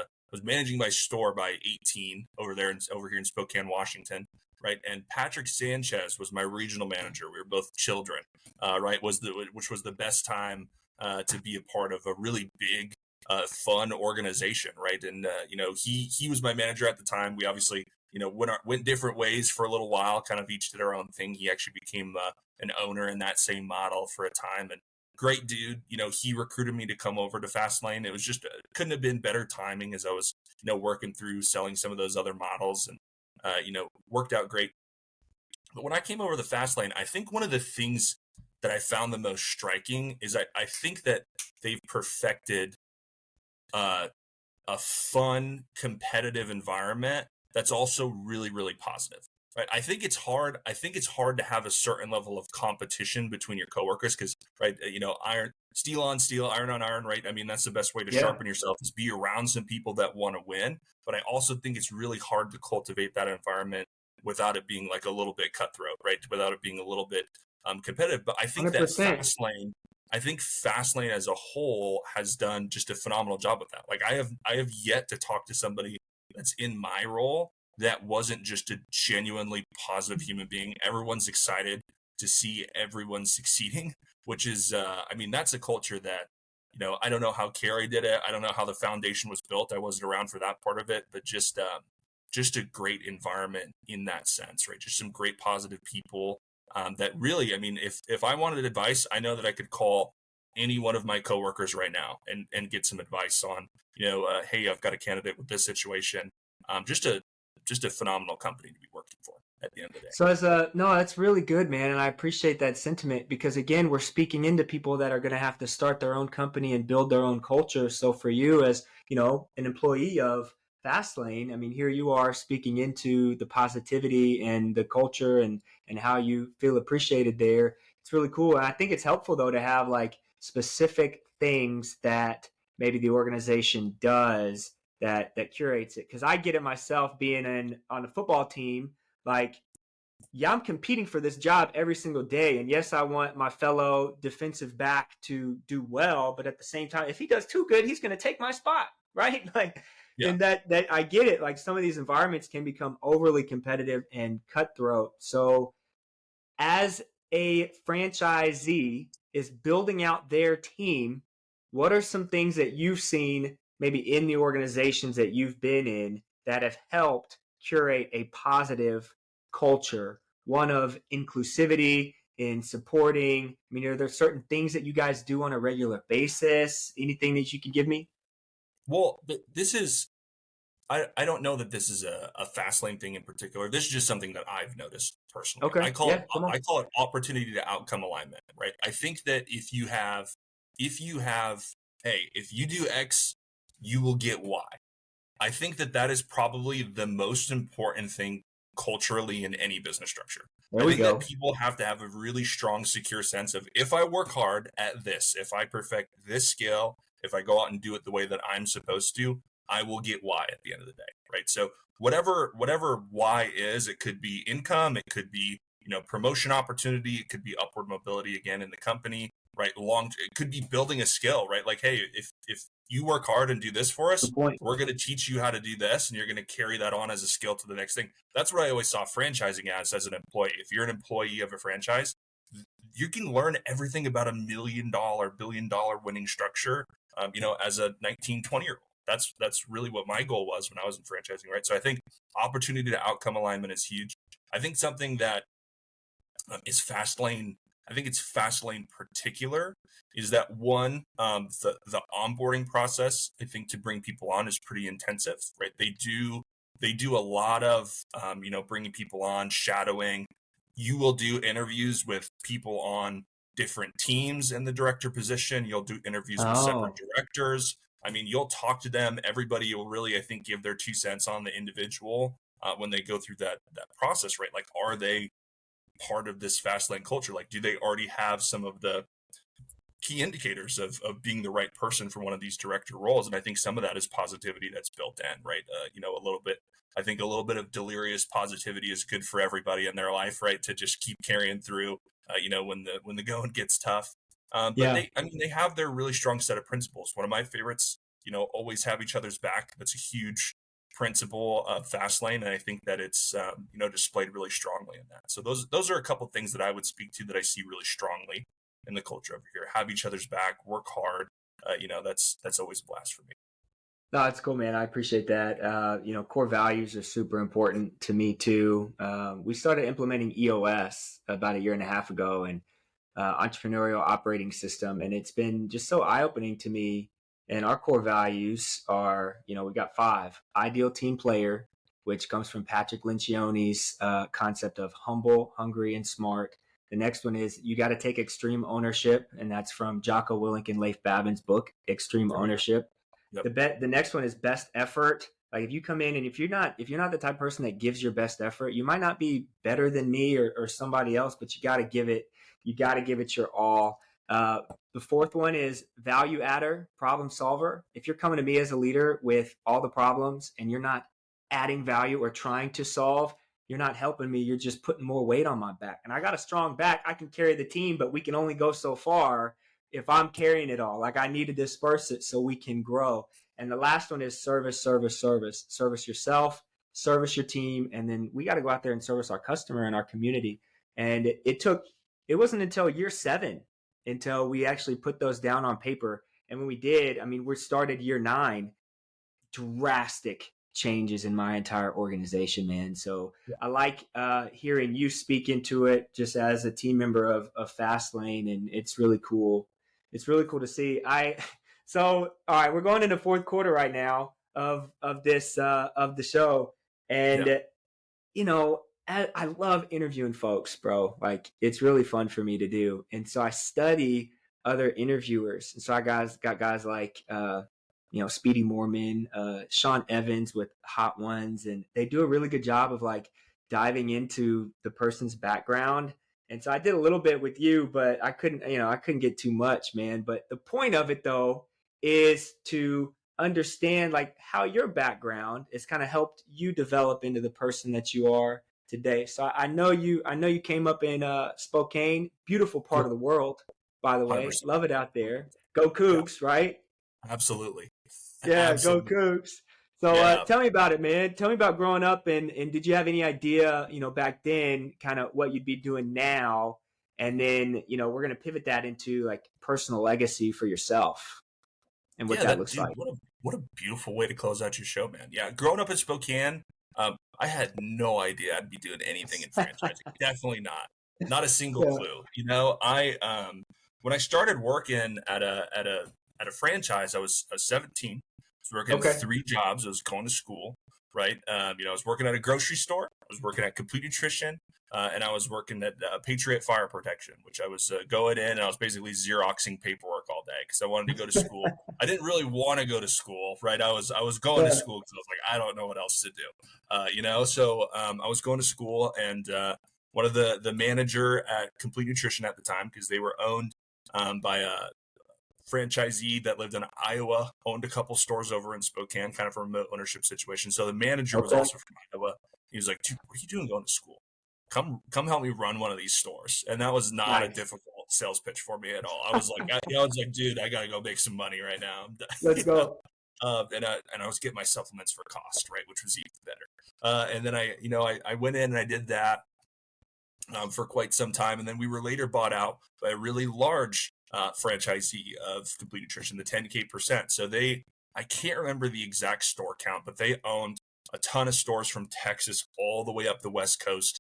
managing my store by 18 over here in Spokane, Washington, right? And Patrick Sanchez was my regional manager. We were both children, right? Which was the best time to be a part of a really big, fun organization, right? And he was my manager at the time. We obviously went different ways for a little while, kind of each did our own thing. He actually became an owner in that same model for a time, and great dude. He recruited me to come over to Fastlane. It was just couldn't have been better timing as I was working through selling some of those other models, and worked out great. But when I came over to Fastlane, I think one of the things that I found the most striking is I think that they've perfected a fun, competitive environment that's also really, really positive. Right. I think it's hard to have a certain level of competition between your coworkers because, right, steel on steel, iron on iron, right? I mean, that's the best way to sharpen yourself is be around some people that want to win. But I also think it's really hard to cultivate that environment without it being like a little bit cutthroat, right? Without it being a little bit competitive. But I think 100%. that Fastlane as a whole has done just a phenomenal job with that. Like I have yet to talk to somebody that's in my role that wasn't just a genuinely positive human being. Everyone's excited to see everyone succeeding, which is, that's a culture that, I don't know how Carrie did it. I don't know how the foundation was built. I wasn't around for that part of it, but just a great environment in that sense, right? Just some great positive people that really, if I wanted advice, I know that I could call any one of my coworkers right now and get some advice on, hey, I've got a candidate with this situation. Just a phenomenal company to be working for at the end of the day. So that's really good, man. And I appreciate that sentiment because again, we're speaking into people that are going to have to start their own company and build their own culture. So for you as, an employee of Fastlane, here you are speaking into the positivity and the culture and how you feel appreciated there. It's really cool. And I think it's helpful though to have like specific things that maybe the organization does that curates it. Because I get it myself being on a football team, like, yeah, I'm competing for this job every single day. And yes, I want my fellow defensive back to do well. But at the same time, if he does too good, he's going to take my spot, right? And that I get it. Like some of these environments can become overly competitive and cutthroat. So as a franchisee is building out their team, what are some things that you've seen maybe in the organizations that you've been in that have helped curate a positive culture, one of inclusivity in supporting? Are there certain things that you guys do on a regular basis? Anything that you can give me? Well, this is, I don't know that this is a Fastlane thing in particular. This is just something that I've noticed personally. Okay. I call it opportunity to outcome alignment, right? I think that if you have, hey, if you do X, you will get Y. I think that is probably the most important thing culturally in any business structure. There I we think that go. people have to have a really strong, secure sense of, if I work hard at this, if I perfect this skill, if I go out and do it the way that I'm supposed to, I will get Y at the end of the day, right? So whatever Y is, it could be income, it could be, promotion opportunity, it could be upward mobility again in the company, right? It could be building a skill, right? Like, hey, if you work hard and do this for us, Good point. we're going to teach you how to do this, and you're going to carry that on as a skill to the next thing. That's what I always saw franchising as an employee. If you're an employee of a franchise, you can learn everything about $1 million, billion-dollar winning structure, as a 19, 20-year-old. That's really what my goal was when I was in franchising, right? So I think opportunity to outcome alignment is huge. I think something that is Fastlane, I think it's Fastlane particular, is that one, the onboarding process, I think, to bring people on is pretty intensive, right? They do a lot of, bringing people on, shadowing. You will do interviews with people on different teams in the director position. You'll do interviews with separate Oh, directors. I mean, you'll talk to them. Everybody will really, I think, give their 2 cents on the individual when they go through that process, right? Like, are they part of this fast lane culture? Like, do they already have some of the key indicators of being the right person for one of these director roles? And I think some of that is positivity that's built in, right? I think a little bit of delirious positivity is good for everybody in their life, right? To just keep carrying through, when the going gets tough. But yeah. they have their really strong set of principles. One of my favorites, always have each other's back. That's a huge principle of Fastlane, and I think that it's displayed really strongly in that. So those are a couple of things that I would speak to that I see really strongly in the culture over here. Have each other's back, work hard. That's always a blast for me. No, it's cool, man. I appreciate that. Core values are super important to me too. We started implementing EOS about a year and a half ago, and entrepreneurial operating system, and it's been just so eye-opening to me. And our core values are, we got 5: ideal team player, which comes from Patrick Lencioni's concept of humble, hungry, and smart. The next one is you got to take extreme ownership, and that's from Jocko Willink and Leif Babin's book, Extreme There we go. Ownership. Yep. The next one is best effort. Like, if you come in and if you're not the type of person that gives your best effort, you might not be better than me or somebody else, but you got to give it your all. The fourth one is value adder, problem solver. If you're coming to me as a leader with all the problems and you're not adding value or trying to solve, you're not helping me. You're just putting more weight on my back. And I got a strong back. I can carry the team, but we can only go so far if I'm carrying it all. Like, I need to disperse it so we can grow. And the last one is service, service, service. Service yourself, service your team, and then we got to go out there and service our customer and our community. And it wasn't until year 7 until we actually put those down on paper. And when we did, I mean, we started year 9, drastic changes in my entire organization, man. So Yeah. I like hearing you speak into it just as a team member of Fastlane, and it's really cool. It's really cool to see. So all right, we're going into fourth quarter right now of this of the show, and Yeah. I love interviewing folks, bro. Like, it's really fun for me to do. And so I study other interviewers. And so I got guys like, Speedy Mormon, Sean Evans with Hot Ones. And they do a really good job of like diving into the person's background. And so I did a little bit with you, but I couldn't get too much, man. But the point of it though is to understand like how your background has kind of helped you develop into the person that you are today. So I know you came up in Spokane, beautiful part Yep. of the world, by the way. 100%. Love it out there. Go Yeah. Cougs, right? Absolutely. Yeah, go Absolutely. Cougs. So Yeah. tell me about it, man. Tell me about growing up, and did you have any idea, back then, kind of what you'd be doing now? And then, we're going to pivot that into like personal legacy for yourself and what Yeah, that that looks dude, like. what a beautiful way to close out your show, man. Yeah, growing up in Spokane, I had no idea I'd be doing anything in franchising. Definitely not a single Yeah. clue. I when I started working at a franchise, I was 17. I was working Okay. 3 jobs. I was going to school, right? I was working at a grocery store. I was working at Complete Nutrition. and I was working at Patriot Fire Protection, which I was going in and I was basically Xeroxing paperwork all day because I wanted to go to school. I didn't really want to go to school, right? I was going to school because I was like, I don't know what else to do, So I was going to school, and one of the manager at Complete Nutrition at the time, because they were owned by a franchisee that lived in Iowa, owned a couple stores over in Spokane, kind of a remote ownership situation. So the manager was also from Iowa. He was like, dude, what are you doing going to school? Come help me run one of these stores. And that was not a difficult sales pitch for me at all. I was like, dude, I got to go make some money right now. Let's go. And I was getting my supplements for cost, right, which was even better. And then I went in and I did that for quite some time. And then we were later bought out by a really large franchisee of Complete Nutrition, the 10K%. So I can't remember the exact store count, but they owned a ton of stores from Texas all the way up the West Coast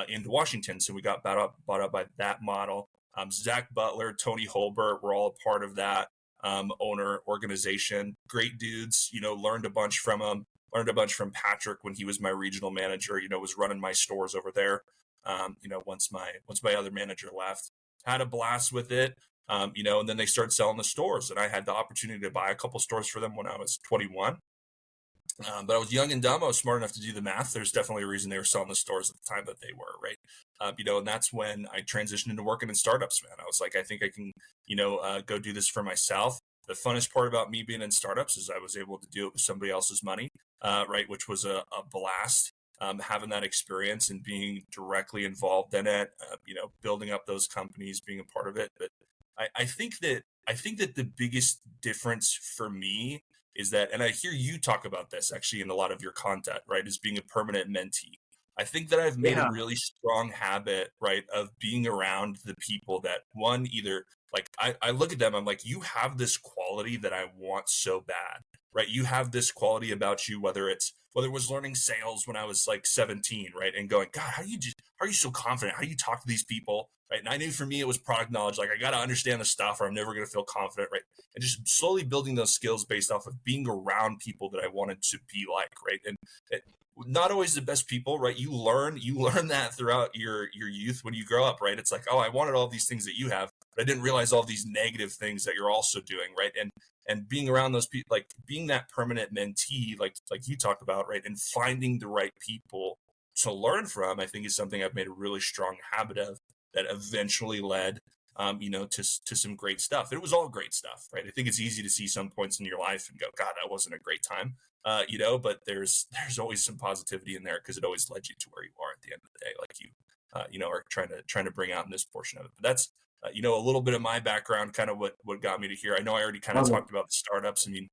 into Washington. So we got bought up by that model. Zach Butler, Tony Holbert were all a part of that owner organization. Great dudes, learned a bunch from them. Learned a bunch from Patrick when he was my regional manager, was running my stores over there. Once my other manager left, had a blast with it. And then they started selling the stores, and I had the opportunity to buy a couple stores for them when I was 21. But I was young and dumb. I was smart enough to do the math. There's definitely a reason they were selling the stores at the time that they were, right? And that's when I transitioned into working in startups, man. I was like, I think I can, go do this for myself. The funnest part about me being in startups is I was able to do it with somebody else's money, right? Which was a blast. Having that experience and being directly involved in it, building up those companies, being a part of it. But I think that the biggest difference for me is that, and I hear you talk about this actually in a lot of your content, right, is being a permanent mentee. I think that I've made a really strong habit, right, of being around the people that either like I look at them, I'm like, you have this quality that I want so bad, right? You have this quality about you, whether it was learning sales when I was like 17, right? And going, God, how are you so confident? How do you talk to these people? Right. And I knew for me, it was product knowledge. Like I got to understand the stuff or I'm never going to feel confident. Right. And just slowly building those skills based off of being around people that I wanted to be like. Right. And not always the best people. Right. You learn that throughout your youth when you grow up. Right. It's like, oh, I wanted all these things that you have, but I didn't realize all these negative things that you're also doing. Right. And being around those people, like being that permanent mentee, like you talked about. Right. And finding the right people to learn from, I think is something I've made a really strong habit of, that eventually led, to some great stuff. It was all great stuff, right? I think it's easy to see some points in your life and go, God, that wasn't a great time, but there's always some positivity in there because it always led you to where you are at the end of the day, like you are trying to bring out in this portion of it. But that's, a little bit of my background, kind of what got me to here. I know I already kind of talked about the startups. I mean,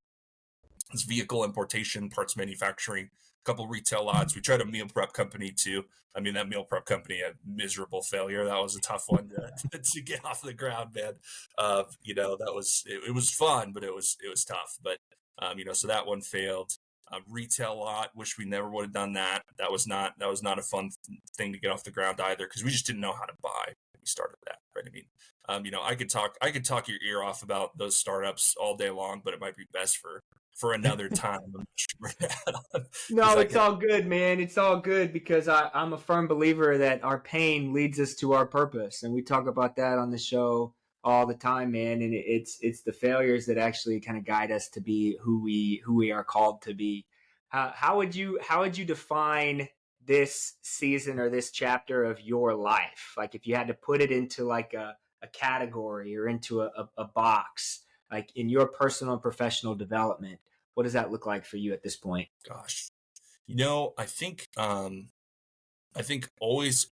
it's vehicle importation, parts manufacturing, couple retail lots. We tried a meal prep company too. I mean, that meal prep company had miserable failure. That was a tough one to get off the ground, man. It was fun, but it was tough. But so that one failed. Retail lot. Wish we never would have done that. That was not a fun thing to get off the ground either, because we just didn't know how to buy when we started that. Right. I mean, I could talk your ear off about those startups all day long, but it might be best for another time. No, it's all good, man. It's all good because I'm a firm believer that our pain leads us to our purpose. And we talk about that on the show all the time, man. And it's the failures that actually kind of guide us to be who we are called to be. How would you define this season or this chapter of your life? Like if you had to put it into like a category or into a box, like in your personal and professional development, what does that look like for you at this point? Gosh, I think always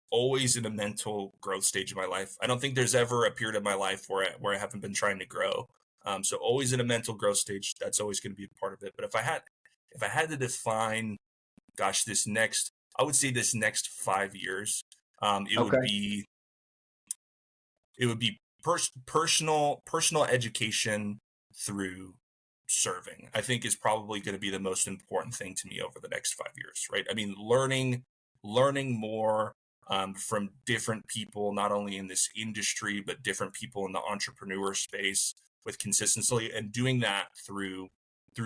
in a mental growth stage of my life. I don't think there's ever a period of my life where I haven't been trying to grow. So always in a mental growth stage. That's always going to be a part of it. But if I had to define, gosh, I would say this next 5 years, it would be personal education through serving, I think, is probably going to be the most important thing to me over the next 5 years, right? I mean, learning more from different people, not only in this industry, but different people in the entrepreneur space with consistency, and doing that through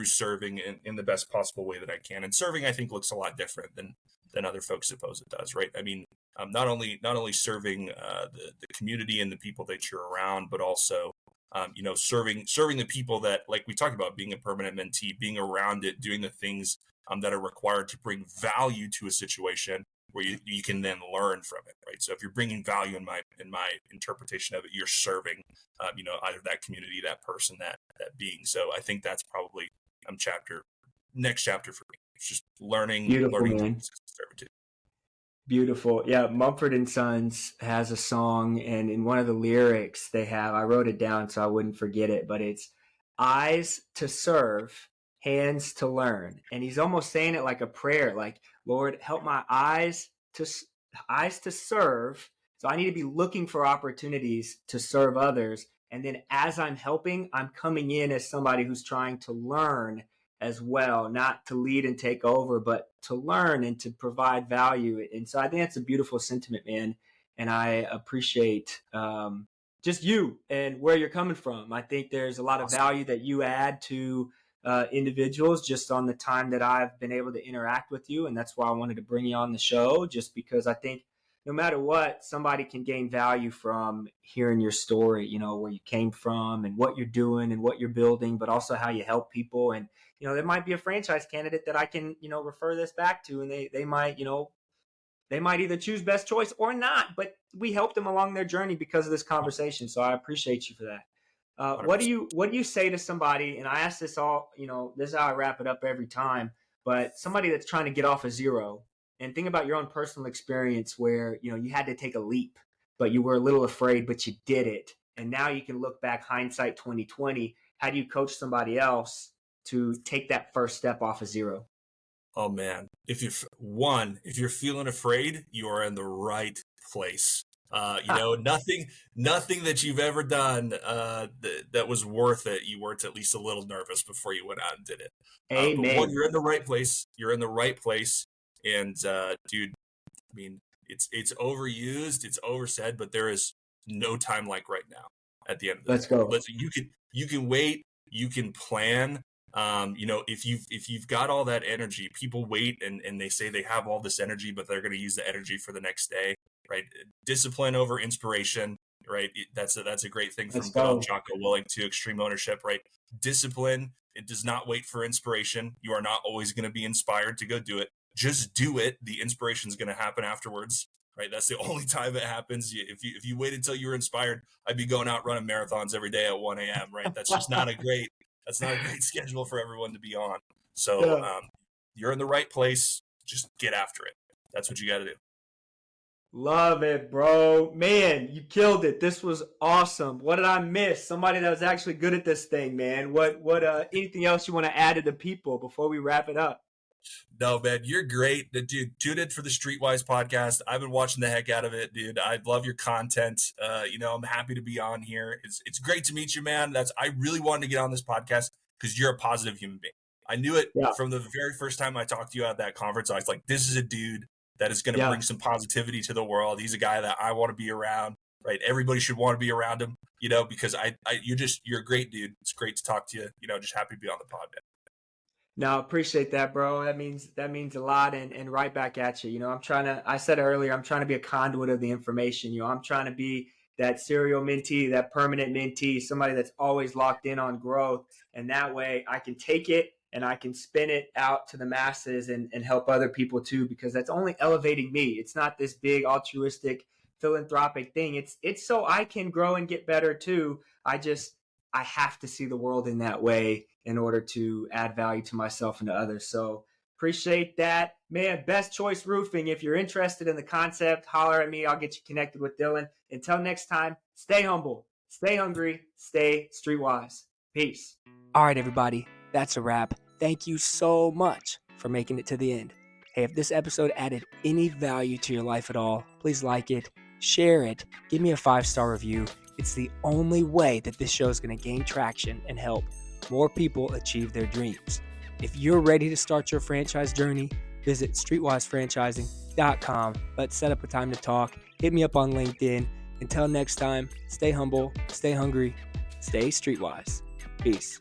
serving in the best possible way that I can. And serving, I think, looks a lot different than other folks suppose it does, right? I mean, not only serving the community and the people that you're around, but also serving the people that, like we talked about, being a permanent mentee, being around it, doing the things that are required to bring value to a situation where you can then learn from it, right? So if you're bringing value in my interpretation of it, you're serving either that community, that person, that being. So I think that's probably next chapter for me. It's just learning Beautiful, man. servitude. Beautiful. Yeah, Mumford & Sons has a song, and in one of the lyrics they have, I wrote it down so I wouldn't forget it, but it's eyes to serve, hands to learn. And he's almost saying it like a prayer, like, Lord, help my eyes to serve. So I need to be looking for opportunities to serve others. And then as I'm helping, I'm coming in as somebody who's trying to learn as well, not to lead and take over, but to learn and to provide value. And so I think that's a beautiful sentiment, man. And I appreciate just you and where you're coming from. I think there's a lot of value that you add to individuals just on the time that I've been able to interact with you. And that's why I wanted to bring you on the show, just because I think no matter what, somebody can gain value from hearing your story, where you came from and what you're doing and what you're building, but also how you help people. And, there might be a franchise candidate that I can, refer this back to, and they might, they might either choose best choice or not, but we helped them along their journey because of this conversation. So I appreciate you for that. What do you say to somebody? And I ask this all, this is how I wrap it up every time, but somebody that's trying to get off a zero. And think about your own personal experience where, you had to take a leap, but you were a little afraid, but you did it. And now you can look back, hindsight 2020. How do you coach somebody else to take that first step off of zero? Oh man, if you're feeling afraid, you are in the right place. Nothing that you've ever done that was worth it. You weren't at least a little nervous before you went out and did it. Amen. But one, you're in the right place. You're in the right place. And dude, I mean, it's overused, it's oversaid, but there is no time like right now. At the end of the Let's day. go. You can wait, you can plan. If you've got all that energy, people wait and they say they have all this energy, but they're going to use the energy for the next day, right? Discipline over inspiration, right? That's a great thing from good old Jocko Willink to extreme ownership, right? Discipline, it does not wait for inspiration. You are not always going to be inspired to go do it. Just do it. The inspiration is going to happen afterwards, right? That's the only time it happens. If you wait until you're inspired, I'd be going out running marathons every day at 1 a.m., right? That's just not a great schedule for everyone to be on. So you're in the right place. Just get after it. That's what you got to do. Love it, bro. Man, you killed it. This was awesome. What did I miss? Somebody that was actually good at this thing, man. What anything else you want to add to the people before we wrap it up? No, man, you're great. Dude, tune in for the Streetwise podcast. I've been watching the heck out of it, dude. I love your content. I'm happy to be on here. It's great to meet you, man. I really wanted to get on this podcast because you're a positive human being. I knew it from the very first time I talked to you at that conference. I was like, this is a dude that is going to bring some positivity to the world. He's a guy that I want to be around, right? Everybody should want to be around him, because you're a great dude. It's great to talk to you. Just happy to be on the pod, man. No, appreciate that, bro. That means a lot, and right back at you. I said earlier, I'm trying to be a conduit of the information. I'm trying to be that serial mentee, that permanent mentee, somebody that's always locked in on growth. And that way I can take it and I can spin it out to the masses and help other people too, because that's only elevating me. It's not this big altruistic philanthropic thing. It's so I can grow and get better too. I have to see the world in that way in order to add value to myself and to others. So appreciate that, man. Best Choice Roofing. If you're interested in the concept, holler at me. I'll get you connected with Dillin. Until next time, stay humble, stay hungry, stay streetwise. Peace. All right, everybody. That's a wrap. Thank you so much for making it to the end. Hey, if this episode added any value to your life at all, please like it, share it, give me a 5-star review. It's the only way that this show is going to gain traction and help more people achieve their dreams. If you're ready to start your franchise journey, visit streetwisefranchising.com. Let's set up a time to talk. Hit me up on LinkedIn. Until next time, stay humble, stay hungry, stay streetwise. Peace.